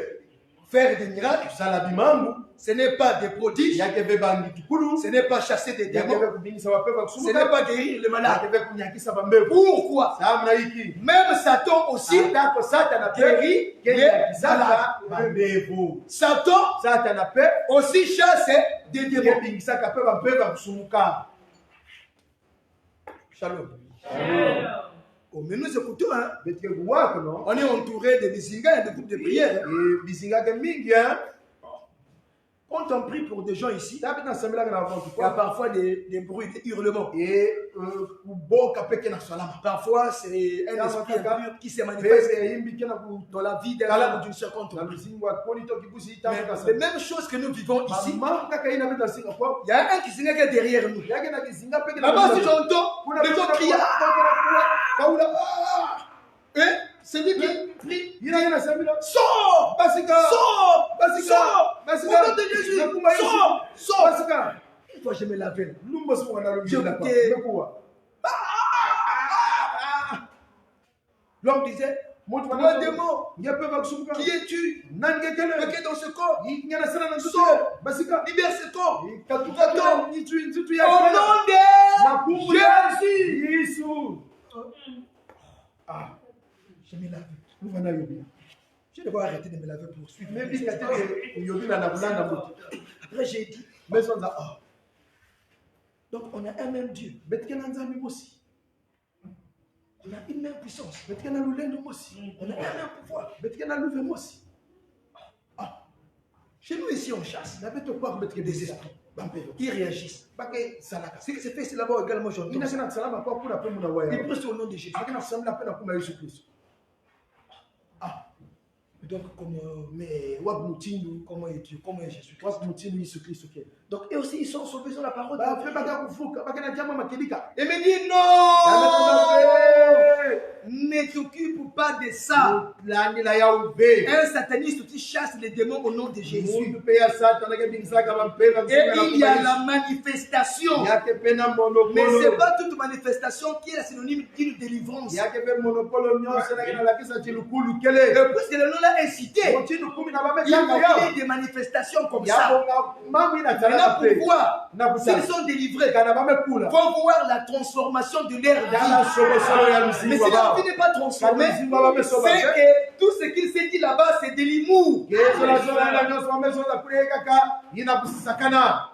faire des miracles, sala bimambu ce n'est pas des prodiges, ya keve bangi tukulu. ce n'est pas chasser des Ya démons, keve kubingisa wapeva ce kusumuka. n'est pas guérir les Ya malades. keve kunyakisa bambevu. Pourquoi? Samna hiki. Même Satan aussi Atako Satana pe guérit les yakisaka malades. bambevu. Satan Satana pe aussi chasse des démons. yebingisaka pe bambevu kusumuka. Shalom. Oh, mais nous écoutons, hein. Betike kuwako no. On est entouré de bisingas et de groupes de prière. Hein. E bisingake mingi hein. Quand on prie pour des gens ici, Tabi na sembelaka na bantu il y a kwa. parfois des bruits, des hurlements. E kuboka peke na salama. Parfois, c'est un esprit impur qui se manifeste Pese yimbi kena ku dans la vie d'un homme ou d'une seconde. na luzingo akoni to kibusi Mais tamu les mêmes choses que nous vivons ici, Mama kaka ina beta singa kwa. il y a un qui s'est derrière nous. Yake na kizinga peke Là-bas, si j'entends, les gens crient. Kaula. Et celui qui prie, Ina sembila. sors! Basika. Sors! Basika. Sors! Basika. Au nom de Jésus! Nakuma Yesu. Sors! Sors! Basika. Une fois, je me lavais. Lumba simo na Je lumbi na kwa. goûtais. Mekuwa. L'homme disait, Mutu toi démon, Ngepe bakusumuka. qui es-tu? Nangekele. Bloqué dans ce corps. Ingana sana na nzutu. Sors! Basika. Libère ce corps! Katuka nzitu Au ya. nom de Makumbu Jésus! Yesu. Je me lave. Muvana yobi. Je devais arrêter de me laver pour suivre. Mais bi katete yobi na bulanda mutu. Après, j'ai dit, Maison za donc on a un même Dieu. betike na nzambi mosi. On a une même puissance. Betike na lulendo mosi. On a un même pouvoir. Betike na luve mosi. Chez nous ici, on chasse. Na beto kwa betike Des des esprits. Bampedo. Ils réagissent. Bake salaka. Ce qui se fait ici là-bas également, j'entends. Ina kana salama kwa kuna pe muna Ils waya. prient au nom de Jésus. Akina samla pe na kuma Yesu Kristo. Donc, Mais wap mutindu comment est Dieu? Comment est Jésus? wap mutindu Yesu Kristo ke. Donc, eux aussi, ils sont sauvés dans la parole de Ba Dieu. fe baka kufuka baka na jama makelika. Et me dit non! Ne t'occupe pas de ça. Lani la ya ube. Un sataniste qui chasse les démons au nom de Jésus. Mundu pe ya satana ke bingisaka bampela. Et il y a la manifestation. Yake pena monopolo. Mais ce n'est pas toute manifestation qui est la synonyme d'une délivrance. Yake pe monopolo nyonso na kina lakisa chilukulu kele. Et puisque le nom l'a incité, Motindu kumi na babe il faut changa qu'il yao. y ait des manifestations comme Ya ça. bonga mami na Maintenant, tala pour pe. voir Na s'ils kusala. sont délivrés, Kana bame il kula. faut voir la transformation de leur Dala vie. solo solo ya Mais msingi si leur vie wa. n'est pas transformée, Kana c'est que tout ce qu'il s'est dit là-bas, c'est de l'humour. Yesu la zola la nyonso wamezo la kule kaka ina kusakana.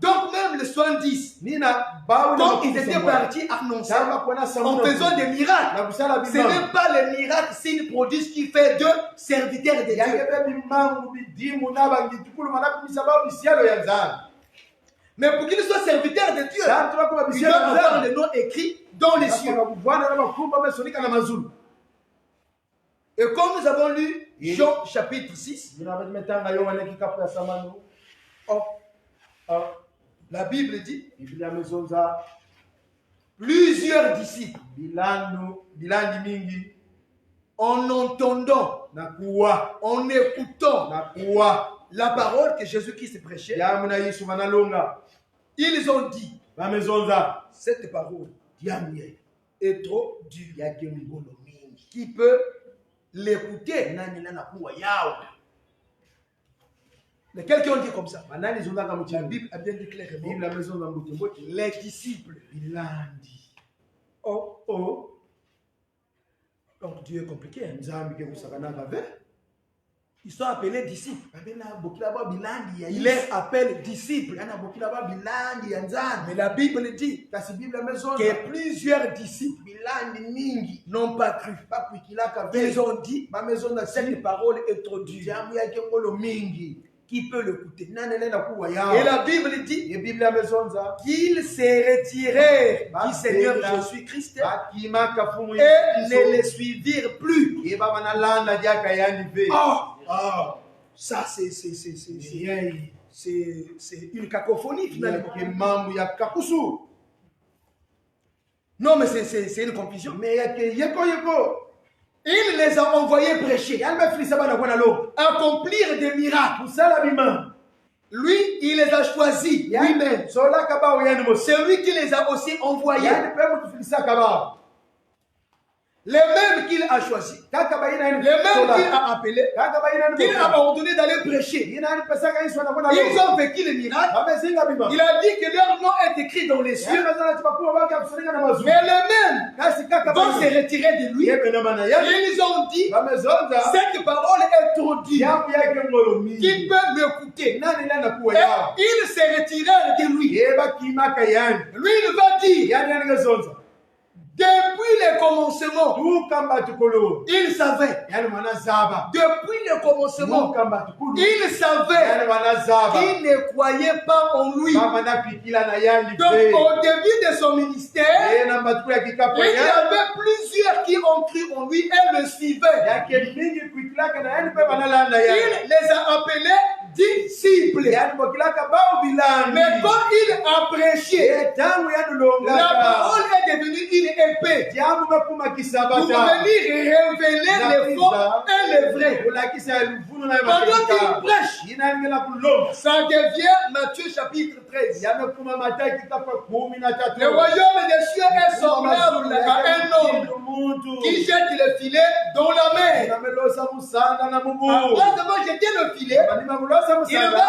Donc même le 70, donc ils étaient partis annoncer en faisant des miracles. Ce n'est pas les miracles, c'est une produit qui fait de serviteurs de Dieu. Mais pour qu'ils soient serviteurs de Dieu, ils doivent avoir le nom écrit dans les cieux. Et comme nous avons lu Jean chapitre 6, la Bible dit plusieurs disciples en entendant, en écoutant la parole que Jésus-Christ prêchait, ils ont dit cette parole est trop dure. Qui peut l'écouter? Mais quelqu'un ont dit comme ça. La Bible a bien dit clairement les disciples. Oh. Donc Dieu est compliqué. Ils sont appelés disciples. Il les appelle disciples. Mais la Bible dit que plusieurs disciples n'ont pas cru. Ils ont dit cette parole est trop dure. Qui peut l'écouter? Et la Bible dit qu'ils se retirèrent du Seigneur Jésus-Christ et ne les suivirent plus. Ça c'est une cacophonie finalement. Non, mais c'est une confusion. Il les a envoyés prêcher, accomplir des miracles. Lui, il les a choisis lui-même. C'est lui qui les a aussi envoyés. Les mêmes qu'il a choisis, les mêmes qu'il a appelés, qu'il a ordonné d'aller prêcher. Ils ont vécu les miracles. Il a dit que leur nom est écrit dans les cieux. Mais les mêmes vont se retirer de lui. Et ils ont dit cette parole est trop dure. Qui peut m'écouter? Et ils se retirèrent de lui. Lui, il va dire depuis le commencement, il savait. Depuis le commencement, il savait qu'il ne croyait pas en lui. Donc, au début de son ministère, il y avait plusieurs qui ont cru en lui et le suivaient. Il les a appelés disciples. Mais quand il a prêché, la parole est devenue une épée pour venir révéler les faux et les vrais. Pendant qu'il prêche, ça devient Matthieu chapitre 13. Le royaume des cieux est semblable à un homme qui jette le filet dans la mer. Après avoir jeté le filet, il va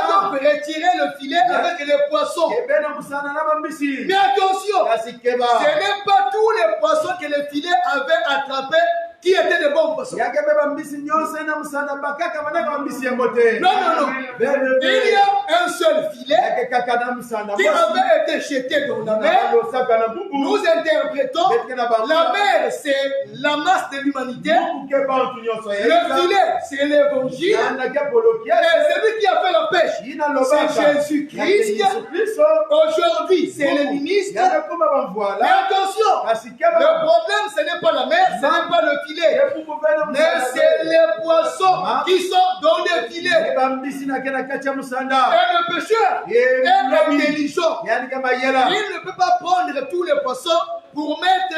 donc retirer le filet avec les poissons. Mais attention, ce n'est pas tous les poissons que le filet avait attrapés qui étaient de bons poissons. Non. Il y a un seul filet qui avait été jeté dans la mer. Nous interprétons la mer, c'est la masse de l'humanité. Le filet, c'est l'évangile. Et celui qui a fait la pêche, c'est Jésus-Christ. Aujourd'hui, c'est le ministre. Mais attention, le problème, ce n'est pas la mer, ce n'est pas le filet. Mais c'est les poissons qui sont dans les filets. Et le pêcheur est intelligent. Il ne peut pas prendre tous les poissons pour mettre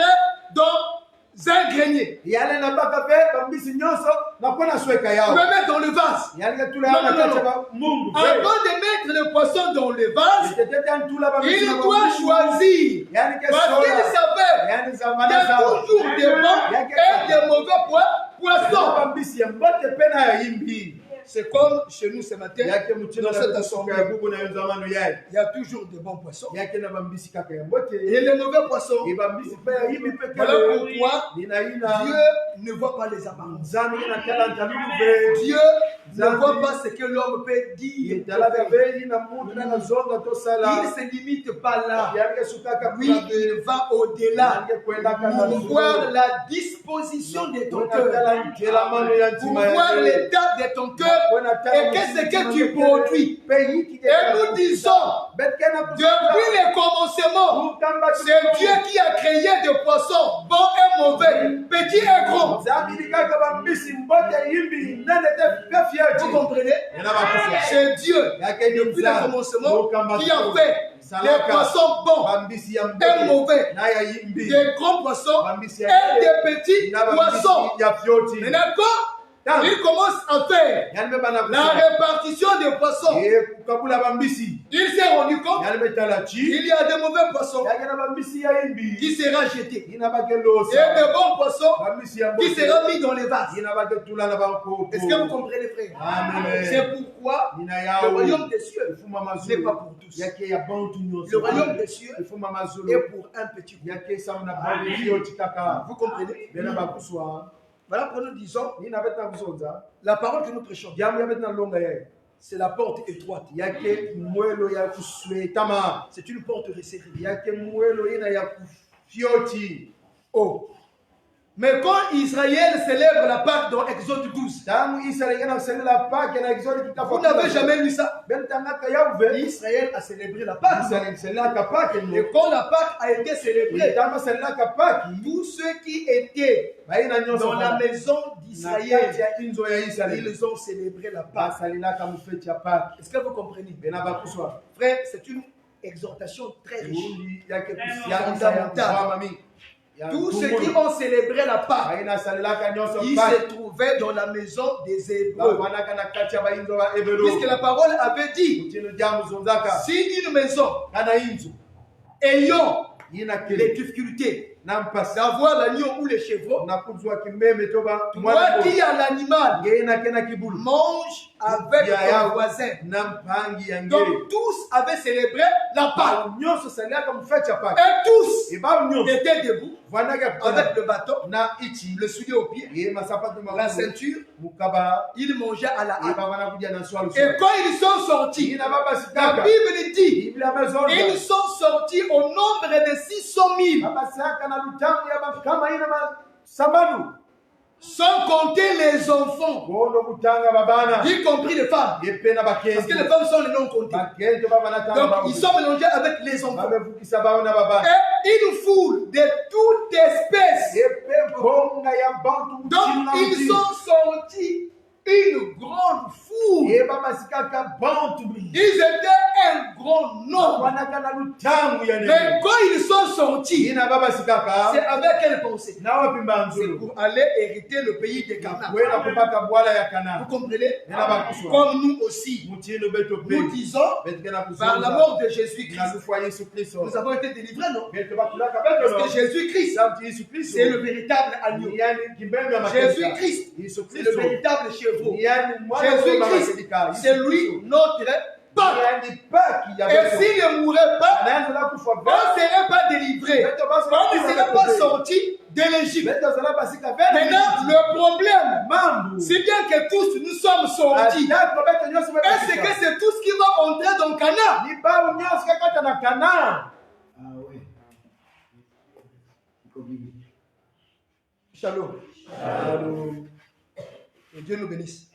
dans un grenier. Il peut mettre dans le vase. Avant de mettre le poisson dans le vase, il doit choisir. Parce qu'il savait qu'il y a toujours des bons et des mauvais poissons. C'est comme chez nous ce matin, dans cette assemblée. Il y a toujours de bons poissons et les mauvais poissons. Voilà pourquoi Dieu ne voit pas les apparences. Dieu ne voit pas ce que l'homme peut dire. Il ne se limite pas là. Oui, il va au-delà pour voir la disposition de ton cœur, pour voir l'état de ton cœur et qu'est-ce que tu produis. Et nous disons, depuis le commencement, c'est Dieu qui a créé des poissons bons et mauvais, petits et grands. Vous comprenez? C'est Dieu, depuis le commencement, qui a fait des poissons bons et mauvais, des grands poissons et des petits poissons. Maintenant, quand il commence à faire la répartition des poissons, il s'est rendu compte qu'il y a de mauvais poissons qui sera jetés et de bons poissons qui seront mis dans les vases. Est-ce que vous comprenez, frère? C'est pourquoi le royaume des cieux n'est pas pour tous. Le royaume des cieux est pour un petit groupe. Vous comprenez? Voilà pourquoi nous disons, la parole que nous prêchons, c'est la porte étroite. C'est une porte resserrée. Oh. Mais quand Israël célèbre la Pâque dans Exode 12, vous n'avez jamais lu ça? Israël a célébré la Pâque. Et quand la Pâque a été célébrée, tous ceux qui étaient dans la maison d'Israël, ils ont célébré la Pâque. Est-ce que vous comprenez? Frère, c'est une exhortation très riche, fondamentale. Tous ceux qui ont célébré la Pâque, ils se trouvaient dans la maison des Hébreux. Puisque la parole avait dit, si une maison ayant les difficultés d'avoir l'agneau ou les chevaux, moi qui a l'animal, mange avec ton voisin. Donc tous avaient célébré la Pâque. Et tous étaient debout avec le bâton, le soulier au pied, la ceinture. Ils mangeaient à la hâte. Et quand ils sont sortis, la Bible dit, ils sont sortis au nombre de 600 000. Sans compter les enfants, y compris les femmes. Parce que les femmes sont les non comptés. Donc ils sont mélangés avec les enfants. Et une foule de toute espèce. Donc ils sont sortis une grande foule. Ils étaient un grand nombre. Mais quand ils sont sortis, c'est avec quelle pensée? C'est pour aller hériter le pays de Canaan. Vous comprenez? Comme nous aussi, nous disons, par la mort de Jésus-Christ, nous avons été délivrés, non? Parce que Jésus-Christ, c'est le véritable agneau. Jésus-Christ, c'est le véritable chevreau. Jésus-Christ, c'est lui notre Pâque. Et s'il ne mourait pas, on ne serait pas délivré. On ne serait pas sorti de l'Égypte. Maintenant, le problème, c'est bien que tous nous sommes sortis. Est-ce que c'est tous qui vont entrer dans Canaan? Shalom. Que Dieu nous bénisse.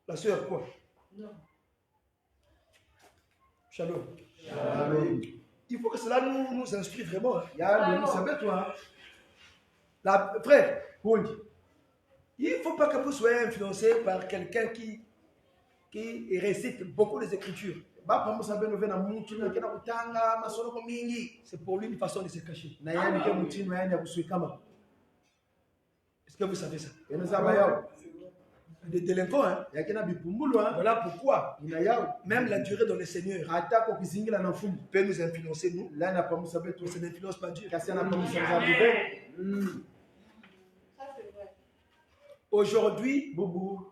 La sœur, quoi? Non. Shalom. Il faut que cela nous inspire vraiment. Frère, il ne faut pas que vous soyez influencé par quelqu'un qui récite beaucoup les Écritures. C'est pour lui une façon de se cacher. Est-ce que vous savez ça? Des délinquants, hein? Voilà pourquoi même la durée dans le Seigneur peut nous influencer, nous. Ça n'influence pas Dieu. Aujourd'hui,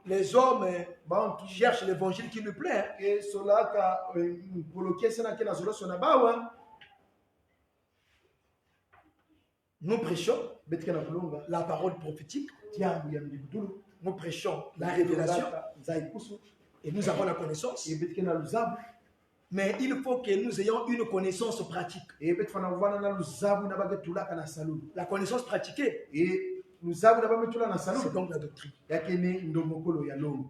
les hommes cherchent l'évangile qui nous plaît. Nous prêchons betikena kulonga la parole prophétique. tiambu ya mbibudulu Nous prêchons la révélation. zaikusu Et nous avons la connaissance. betikena luzabu Mais il faut que nous ayons une connaissance pratique. betifana kuvana na luzabu na bagetulaka na salulu La connaissance pratiquée, luzabu na bametula na c'est salulu donc la doctrine. yake ni ndomokolo ya longo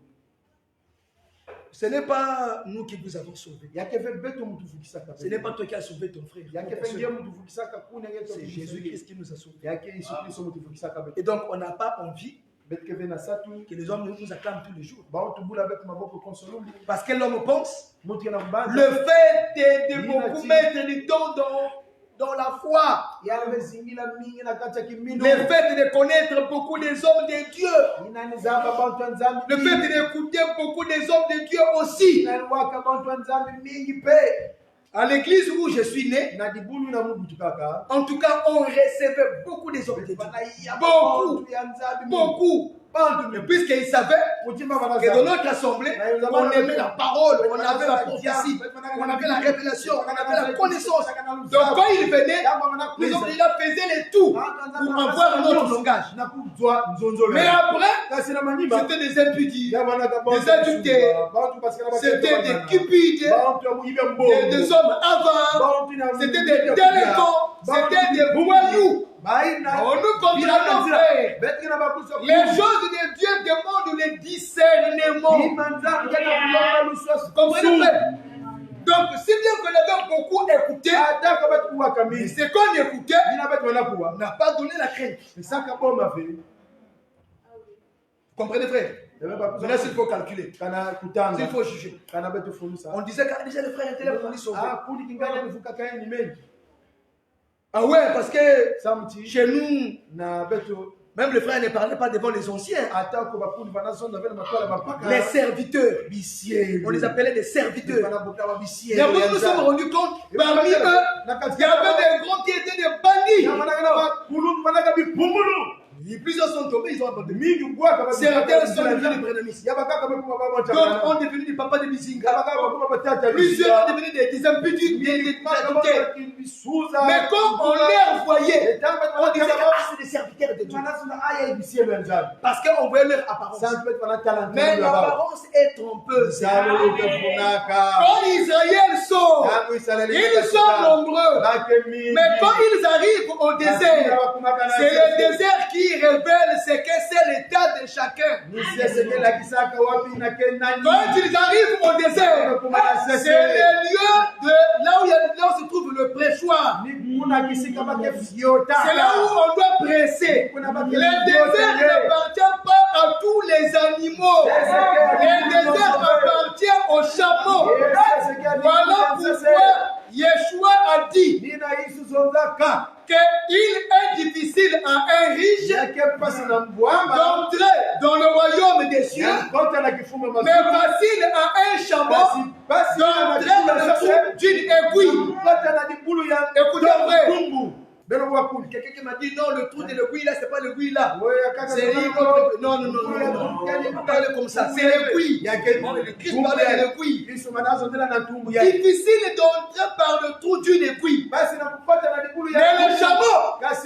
Ce n'est pas nous qui vous avons sauvés. yake ve beto mutuvukisaka Ce n'est pas toi qui as sauvé ton frère. yake ve ngie mutuvukisaka kuna C'est Jésus-Christ qui nous a sauvés. yake Yesu Kristo mutuvukisaka beto Et donc, on n'a pas envie betike ve na satu que les hommes nous acclament tous les jours. baotubula betu maboko konsolumbi Parce que l'homme pense, mutu yana kubanza le fait de beaucoup mettre du temps dans la foi, yave zingila mingi na kati ya kimino le fait de connaître beaucoup des hommes de Dieu, inanizamba bantu ya nzambi le fait d'écouter beaucoup des hommes de Dieu aussi. inaniwaka bantu ya nzambi mingi pe À l'église où je suis né, na dibulu na mubutu kaka en tout cas, on recevait beaucoup des hommes de Dieu. banaiya Beaucoup. bantu ya nzambi Beaucoup. bantu Et puisqu'ils savaient mutima que dans banaza notre assemblée, on aimait la parole, on avait la prophétie, on avait la révélation, on avait la connaissance. Donc quand ils venaient, les hommes déjà faisaient les tout pour avoir notre langage. na kuzwa nzonzolo Mais après, kasi na manyiba c'était des impudits, ya bana ka bantu des adultères, bantu parce que c'était des cupides, bantu ya muyibe mbongo des hommes avares, c'était des délinquants, c'était des voyous. On nous comprend nos frères. Les choses de Dieu demandent le discernement. Comprenez, frère? Donc, si bien qu'on avait beaucoup écouté, mais ce qu'on écoutait n'a pas donné la crainte. Vous comprenez, frère? Maintenant, s'il faut calculer, s'il faut juger. On disait que déjà les frères étaient là pour nous sauver. Ah ouais, parce que chez nous, même les frères ne parlaient pas devant les anciens. Les serviteurs. On les appelait des serviteurs. Et après, nous nous sommes rendus compte, parmi eux, il y avait des grands qui étaient des bandits. Plusieurs sont tombés, ils ont abandonné. Certains sont devenus des prénomistes. D'autres ont devenu des papas de Bizinga. Plusieurs ont devenu des impudiques, des adultères. Mais quand on les voyait, on disait que c'est des serviteurs de Dieu. Parce qu'on voyait leur apparence. Mais l'apparence est trompeuse. Quand Israël sort, ils sont nombreux. Mais quand ils arrivent au désert, c'est le désert qui révèle ce que c'est l'état de chacun. Quand ils arrivent au désert, c'est le lieu de là où se trouve le prêchoir. C'est là où on doit presser. Le désert n'appartient pas à tous les animaux. Le désert appartient aux chameaux. Voilà pourquoi Yeshua a dit qu'il est difficile à un riche d'entrer dans le royaume des cieux, mais facile à un chameau d'entrer dans le trou d'une aiguille. Écoutez, frère. Quelqu'un qui m'a dit non, le trou de l'aiguille là, c'est pas l'aiguille là. C'est l'autre. Non. Vous parlez comme ça. C'est l'aiguille. Le Christ parlait de l'aiguille. Difficile d'entrer par le trou d'une aiguille. Mais le chameau,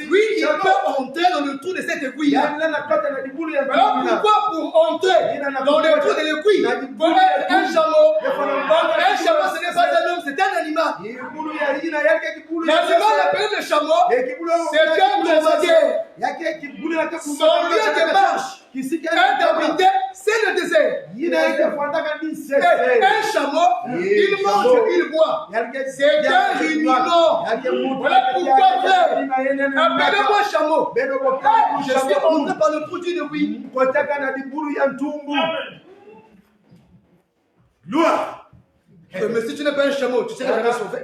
lui, il peut entrer dans le trou de cette aiguille. Alors pourquoi pour entrer dans le trou de l'aiguille, il faut être un chameau. Un chameau, ce n'est pas un homme, c'est un animal. L'animal appelé le chameau, c'est un dromadaire. Son lieu de marche, un d'habiter, c'est le désert. Un chameau, il mange, il boit. C'est un ruminant. Voilà pourquoi, frère, appelez-moi chameau. Je suis entré par le trou d'une aiguille. Mais si tu n'es pas un chameau, tu seras jamais sauvé.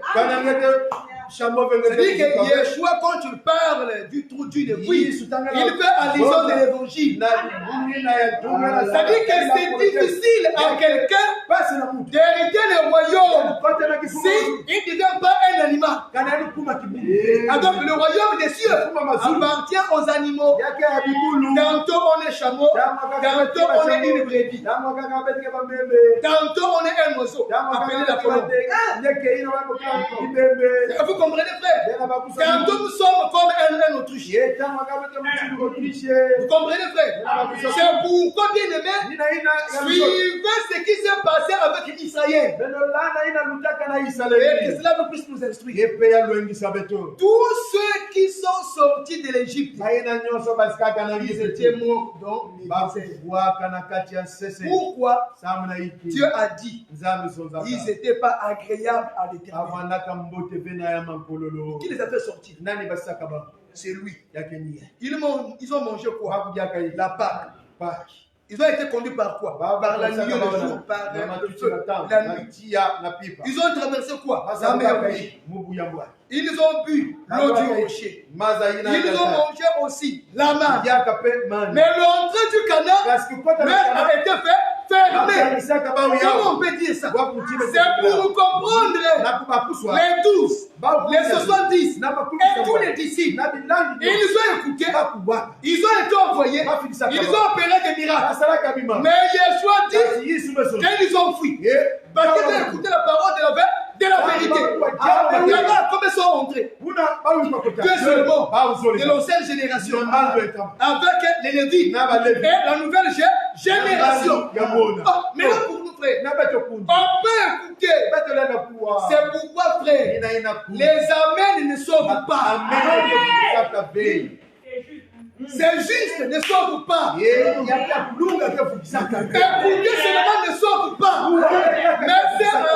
C'est-à-dire que Yeshua, quand tu parles du trou d'une aiguille, il fait allusion de l'évangile. C'est-à-dire que c'est difficile à quelqu'un d'hériter le royaume s'il ne devient pas un animal. Donc le royaume des cieux appartient aux animaux. Tantôt on est chameau, tantôt on est une brebis, tantôt on est un oiseau appelé la colombe. Vous comprenez, frère? Tantôt nous sommes comme un autruche. Vous comprenez, frère? C'est pourquoi, bien aimé, suivez ce qui s'est passé avec Israël. Et que cela nous puisse nous instruire. Tous ceux qui sont sortis de l'Égypte, ils étaient morts dans les déserts. Pourquoi Dieu a dit ils n'étaient pas agréables à l'Éternel. Qui les a fait sortir? C'est lui. Ils ont mangé quoi? La Pâque. Ils ont été conduits par quoi? Par la nuit, le jour, par le feu, la nuit. Ils ont traversé quoi? La mer rouge. Ils ont bu l'eau du rocher. Ils ont mangé aussi la manne. Mais l'entrée du Canaan a été faite fermée. Comment on peut dire ça? C'est pour comprendre les 12, les 70 et tous les disciples. Ils ont écouté, ils ont été envoyés, ils ont opéré des miracles. Mais Yeshua dit qu'ils ont fui. Parce qu'ils ont écouté la parole de la vérité. Là-bas, comme ils sont entrés, Dieu seulement de l'ancienne génération avec les Lévites et la nouvelle génération. Mais là, pour nous, frère, on peut écouter. C'est pourquoi, frère, les amens ne sauvent pas. C'est juste, ne sauve pas. Écouter seulement ne sauve pas. Mais c'est la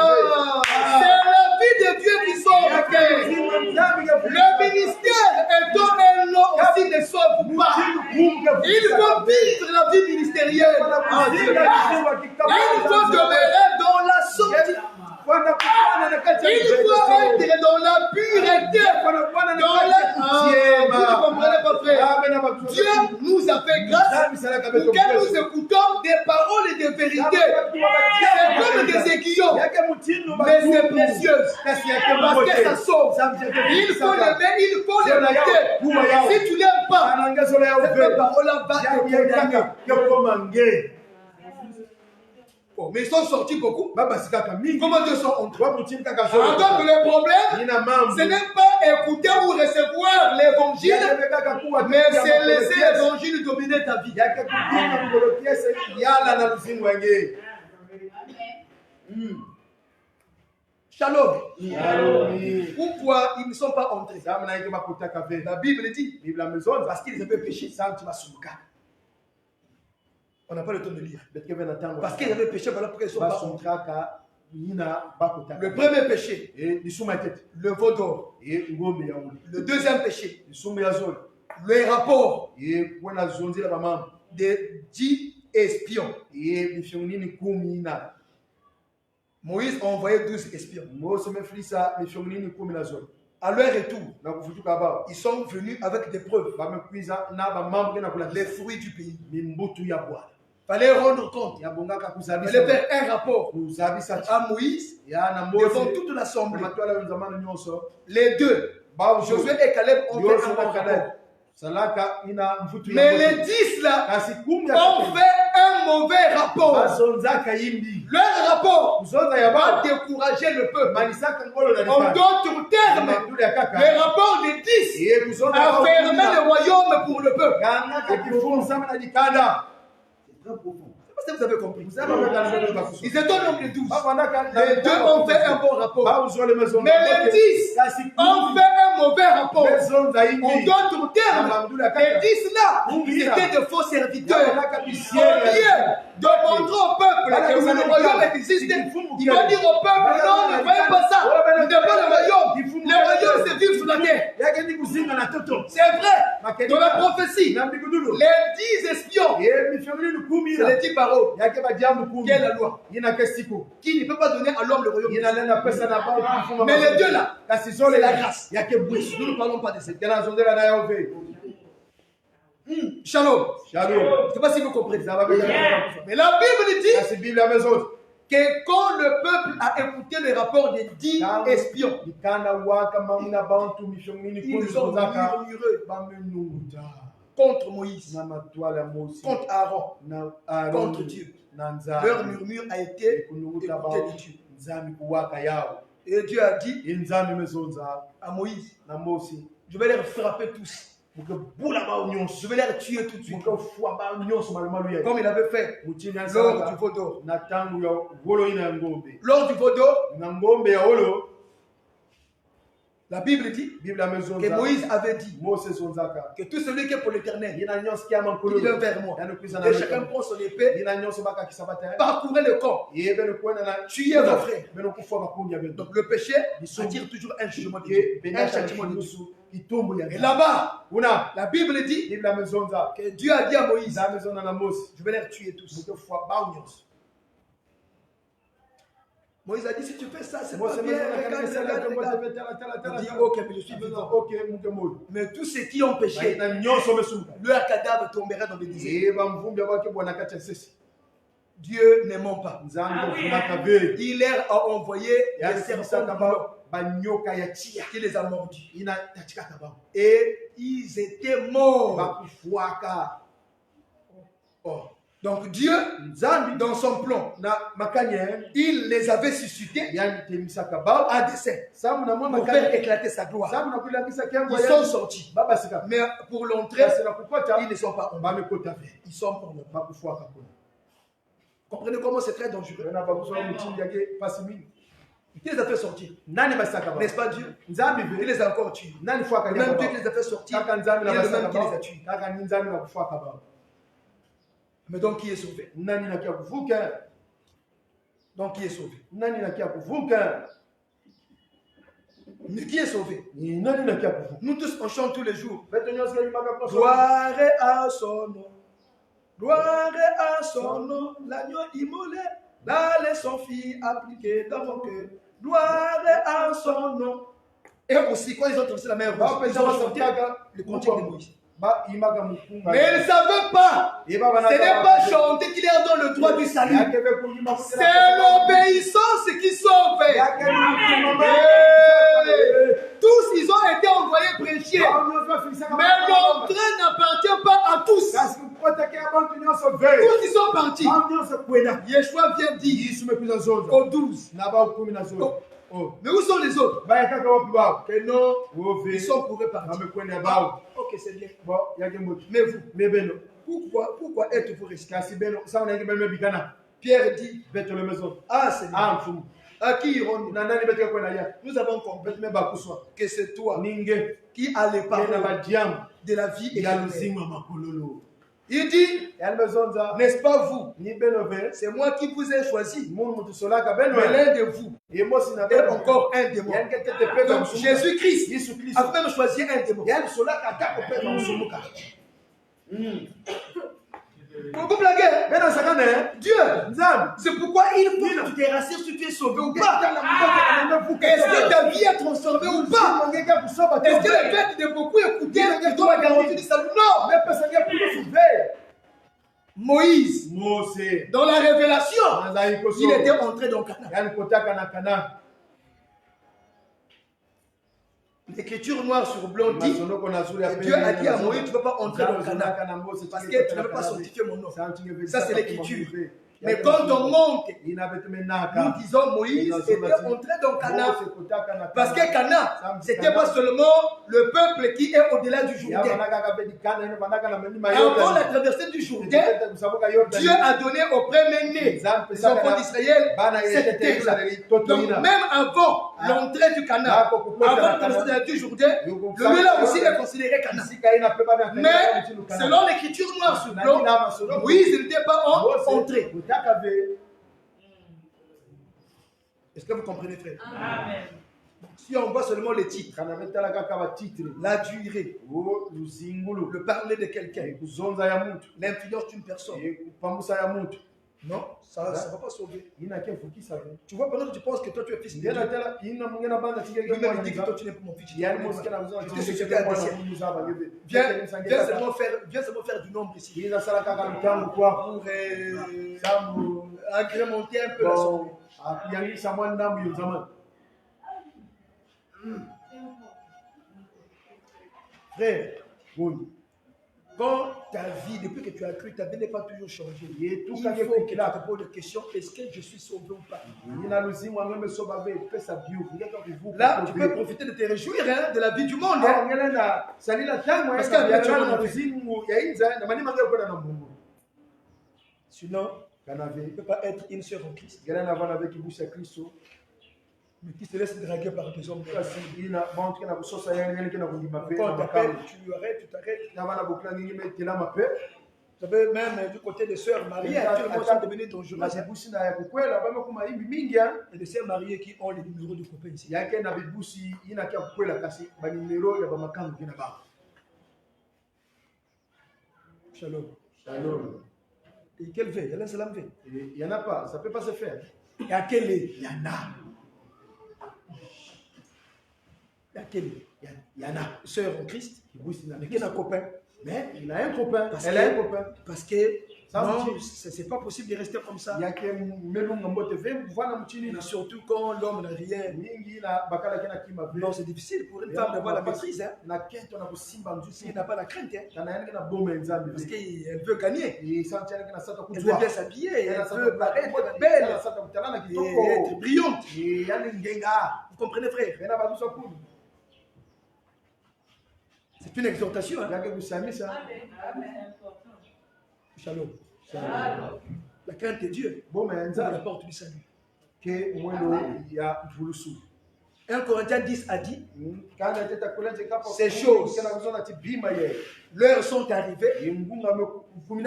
vie de Dieu qui sauve. Le ministère étant un nom aussi ne sauve pas. Il faut vivre la vie ministérielle. Il faut demeurer dans la sortie. Il faut être dans la pureté, dans la... Vous ne comprenez pas, frère? Dieu nous a fait grâce pour que nous écoutons des paroles et des vérités. C'est comme des aiguillons, mais c'est précieux parce que ça sauve. Il faut l'aimer, il faut l'écouter. Si tu ne l'aimes pas, cette parole-là va te condamner. Oh, mais ils sont sortis beaucoup. Comment Dieu sont entrés? Donc le problème, ce n'est pas écouter ou recevoir l'évangile, mais c'est laisser l'évangile dominer ta vie. Shalom. Pourquoi ils ne sont pas entrés? La Bible dit parce qu'ils avaient péché. On n'a pas le temps de lire. Parce qu'ils avaient péché, voilà pourquoi ils sont pas entrés. Le premier péché, le veau d'or. Le deuxième péché, le rapport des 10 espions. Moïse a envoyé 12 espions. À leur retour, ils sont venus avec des preuves, les fruits du pays. Il fallait rendre compte. Il fallait faire un rapport à Moïse devant toute l'assemblée. Les deux, Josué et Caleb, ont fait un rapport. Mais les 10 là ont fait un mauvais rapport. Leur rapport va décourager le peuple. En d'autres termes, le rapport des 10 a fermé le royaume pour le peuple. Si vous avez compris. Ils étaient au nombre de 12. Les deux ont fait un bon rapport. Mais les 10 ont fait un mauvais rapport. En d'autres termes, les 10 là, ils étaient de faux serviteurs. Au lieu de montrer au peuple que le royaume existe, ils vont dire au peuple, non, ne voyez pas ça. Ce n'est pas le royaume. Le royaume, c'est vivre sur la terre. C'est vrai. Dans la prophétie, les 10 espions, c'est les 10 paroles. Quelle est la loi? Qui ne peut pas donner à l'homme le royaume? Mais les deux là, c'est la grâce. Nous ne parlons pas de cette grâce. Shalom. Je ne sais pas si vous comprenez. Mais la Bible dit que quand le peuple a écouté le rapport des 10 espions, ils ont murmuré contre Moïse, contre Aaron, contre Dieu. Leur murmure a été écouté de Dieu. Et Dieu a dit à Moïse, je vais les frapper tous. Je vais les tuer tout de suite. Comme Comme il avait fait lors du veau d'or. Lors du veau d'or, la Bible dit que Moïse avait dit que tout celui qui est pour l'éternel, il vient vers moi. Et chacun prend son épée, parcourait le corps, tuer vos frères. Donc le péché attire toujours un jugement de Dieu, un châtiment de Dieu. Et là-bas, la Bible dit que Dieu a dit à Moïse, je vais les tuer tous. Moïse a dit, si tu fais ça, c'est pas bien. Regarde. Il dit, ok, mais je suis vivant. Mais tous ceux qui ont péché, leur cadavre tombera dans le désert. Dieu ne ment pas. Il leur a envoyé des serpents qui les a mordus. Et ils étaient morts. Donc Dieu, dans son plan, il les avait suscités à dessein pour faire éclater sa gloire. Ils sont sortis. Mais pour l'entrée, ils ne sont pas entrés. Ils sont morts. Comprenez comment c'est très dangereux. Qui les a fait sortir? N'est-ce pas Dieu? Il les a encore tués. Même Dieu qui les a fait sortir, il est le même qui les a tués. Mais donc qui est sauvé? Donc qui est sauvé? Mais qui est sauvé? Nous tous on chante tous les jours. Gloire à son nom. Gloire à son nom. L'agneau immolé. La leçon fille appliquée dans mon cœur. Gloire à son nom. Et aussi quand ils ont traversé la mer Rouge, ils ont chanté le cantique de Moïse. Mais ils ne savaient pas. Ce n'est pas chanter qui leur donne le droit du salut. C'est l'obéissance qui sauve. Tous, ils ont été envoyés prêcher. Mais l'entrée n'appartient pas à tous. Tous, ils sont partis. Yeshua vient dire aux 12. Mais où sont les autres? Que non, ils sont pour repartir. Ok, c'est bien. Mais vous, pourquoi êtes-vous restés? Pierre dit, ah Seigneur, à qui irons-nous? Nous avons compris que c'est toi qui as les paroles de la vie éternelle. Il dit, n'est-ce pas vous? C'est moi qui vous ai choisi. Mais l'un de vous est encore un démon. Donc Jésus-Christ a même choisi un démon. Vous blaguez? Dieu, c'est pourquoi il faut que tu te rassures si tu es sauvé ou pas. Est-ce que ta vie est transformée ou pas? Est-ce que le fait de beaucoup écouter te donne la garantie du salut? Non. Moïse, dans la révélation, il était entré dans Canaan. L'écriture noire sur blanc dit que Dieu a dit à Moïse, tu ne peux pas entrer dans Canaan parce que tu ne peux pas sanctifier mon nom. Ça, c'est l'écriture. Mais quand on monte, nous disons Moïse était entré dans Canaan. Parce que Canaan, ce n'était pas seulement le peuple qui est au-delà du Jourdain. Avant la traversée du Jourdain, Dieu a donné au premier-né des enfants d'Israël cette terre-là. Donc même avant l'entrée du Canaan, avant la traversée du Jourdain, le lieu là aussi est considéré Canaan. Mais selon l'écriture noire sur blanc, Moïse n'était pas entré. Est-ce que vous comprenez, frère? Amen. Si on voit seulement les titres, la durée, le parler de quelqu'un, l'influence d'une personne, non, ça ne va pas sauver. Tu vois, pendant que tu penses que toi tu es fils de Dieu, lui-même dit que toi tu n'es pas mon fils. Viens seulement faire du nombre ici. Pour agrémenter un peu la somme. Frère, Quand ta vie, depuis que tu as cru, ta vie n'est pas toujours changée. Il faut que tu te poses la question, est-ce que je suis sauvé ou pas? Là, tu peux profiter de te réjouir hein, de la vie du monde. Hein. Parce sinon, tu ne peux pas être une sœur en Christ. Mais qui se laisse draguer par des hommes. Quand on t'appelle, tu arrêtes, tu t'arrêtes. Tu savais, même du côté des sœurs mariées, tout le monde sont devenus dangereux. Il y a des sœurs mariées qui ont les numéros de copains ici. Shalom. Shalom. Et quelle veille? Il n'y en a pas, ça ne peut pas se faire. Et à quelle est? Il y en a. Il y en a. Sœur en Christ, mais qui a un copain. Mais il a un copain. Elle a un copain. Parce que non, c'est pas possible de rester comme ça. Mais surtout quand l'homme n'a rien. Non, c'est difficile pour une femme d'avoir la maîtrise. Hein. S'il n'a pas la crainte. Hein. Parce qu'elle veut gagner. Elle veut bien s'habiller. Elle veut paraître belle. Et être brillante. Vous comprenez, frère? C'est une exhortation. Hein? Shalom. La crainte de Dieu. La porte du salut. 1 Corinthiens 10 a dit, ces choses, l'heure sont arrivées pour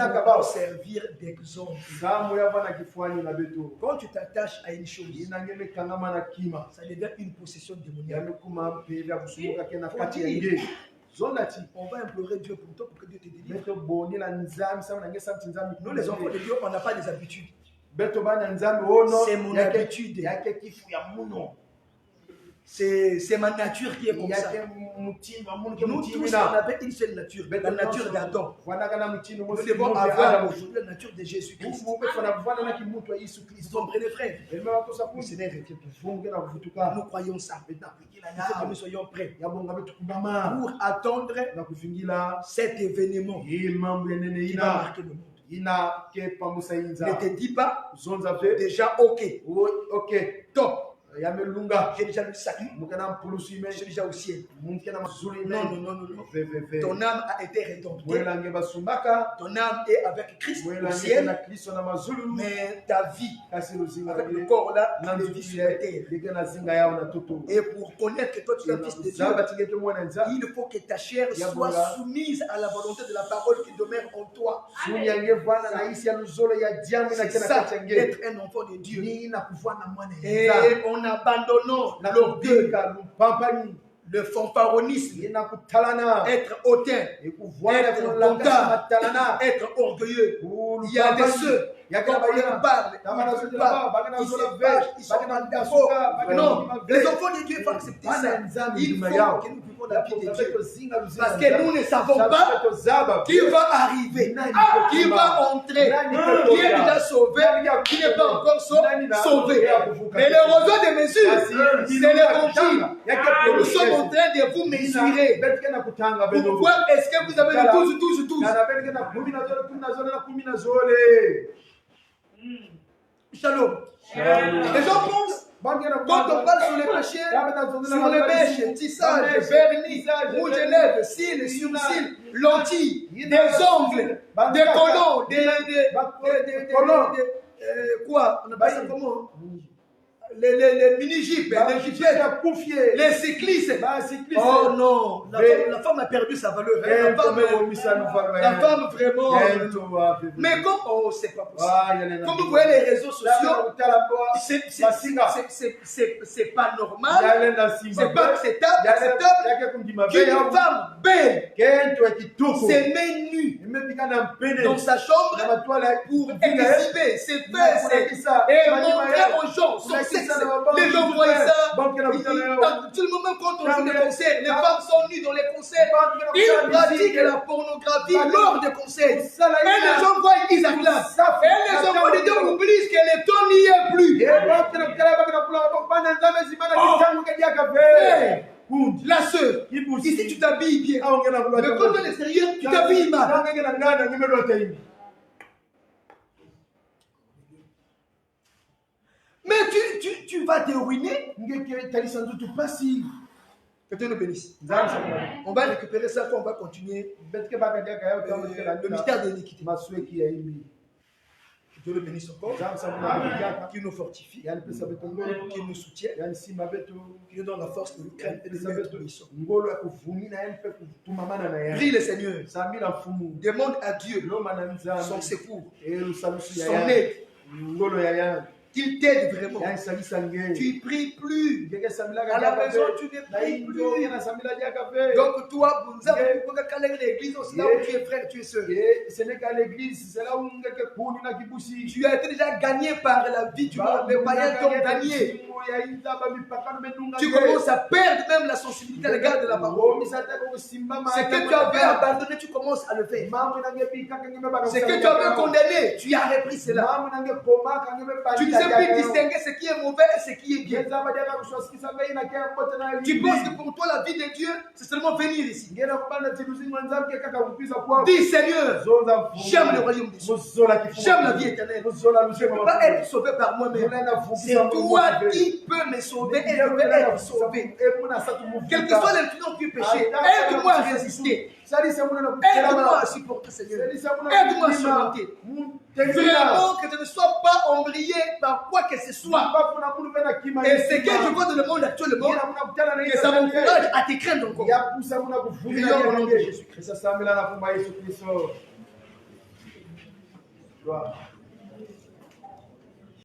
servir d'exemple. Quand tu t'attaches à une chose, ça devient une possession démoniaque. On va implorer Dieu pour toi pour que Dieu te délivre. Nous les enfants de Dieu, on n'a pas des habitudes. C'est mon habitude. C'est ma nature qui est comme ça. Nous tous, on avait une seule nature, la nature d'Adam. Nous devons avoir aujourd'hui la nature de Jésus-Christ. Vous comprenez, frère? Nous croyons ça. Il faut que nous soyons prêts pour attendre cet événement qui va marquer le monde. Ne te dis pas déjà ok, top. J'ai déjà le salut. J'ai déjà au ciel. Non. Ton âme a été rédemptée. Ton âme est avec Christ au ciel. Mais ta vie, avec le corps là, tu le vis sur la terre. Et pour connaître que toi tu es un fils de Dieu, il faut que ta chair soit soumise à la volonté de la parole qui demeure en toi. C'est ça, d'être un enfant de Dieu. Et en abandonnant l'orgueil, le fanfaronisme, être hautain, être lontard, être orgueilleux. Il y a des ceux, quand on leur parle, ils se fâchent, ils sont mal d'accord. Non, les enfants de Dieu vont accepter ça. Il faut que nous vivons la vie de Dieu. Parce que nous ne savons pas qui va arriver, qui va entrer, qui est déjà sauvé, qui n'est pas encore sauvé. Mais le roseau de mesure, c'est l'évangile. Nous sommes en train de vous mesurer pour voir est-ce que vous avez le tous. Shalom. Les gens pensent, quand on parle sur les péchés, sur les mèches, tissage, vernis, rouge à lèvres, cils, sourcils, lentilles, des ongles, des colons, quoi, on appelle ça comment? Les mini-jeeps, les jipettes, les cyclistes. Oh non, la femme a perdu sa valeur. La femme vraiment. Mais comme, oh, c'est pas possible. Comme vous voyez les réseaux sociaux, c'est pas normal, c'est pas acceptable qu'une femme belle se met nue dans sa chambre pour exhiber ses fesses et montrer aux gens son sexe. Les gens voient ça. Tout le moment quand on joue des concerts, les femmes sont nues dans les concerts. Ils pratiquent la pornographie lors des concerts. Et les gens voient, ils acclament. Et les enfants de Dieu oublient que le temps n'y est plus. La sœur, ici tu t'habilles bien. Mais quand à l'extérieur, tu t'habilles mal. Mais tu vas te ruiner. Que Dieu nous bénisse. On va récupérer ça quand on va continuer le mystère de l'iniquité. Que Dieu le bénisse encore. Qu'il nous fortifie. Qu'il nous soutienne. Qu'il nous donne la force de nous craindre et de nous mettre mission. Prie le Seigneur. Demande à Dieu son secours, son aide. Qu'il t'aide vraiment. Tu ne pries plus. À la maison, tu ne pries plus. Donc toi, l'église aussi là où tu es frère, tu es sœur. Tu as été déjà gagné par la vie du monde. Les païens t'ont gagné. Tu commences à perdre même la sensibilité à l'égard de la parole. Ce que tu avais abandonné, tu commences à le faire. Ce que tu avais condamné, tu as repris cela. Tu ne sais plus distinguer ce qui est mauvais et ce qui est bien. Tu penses que pour toi la vie de Dieu, c'est seulement venir ici. Dis Seigneur, j'aime le royaume des cieux. J'aime la vie éternelle. Je ne peux pas être sauvé par moi-même. C'est toi qui peux me sauver et je vais être sauvé. Quel que soit l'influence du péché, aide-moi à résister. Aide-moi à supporter, Seigneur. Aide-moi à surmonter. Vraiment que je ne sois pas embrayé par quoi que ce soit. Et ce que je vois dans le monde actuellement, que ça m'encourage à te craindre encore. Prions au nom de Jésus-Christ.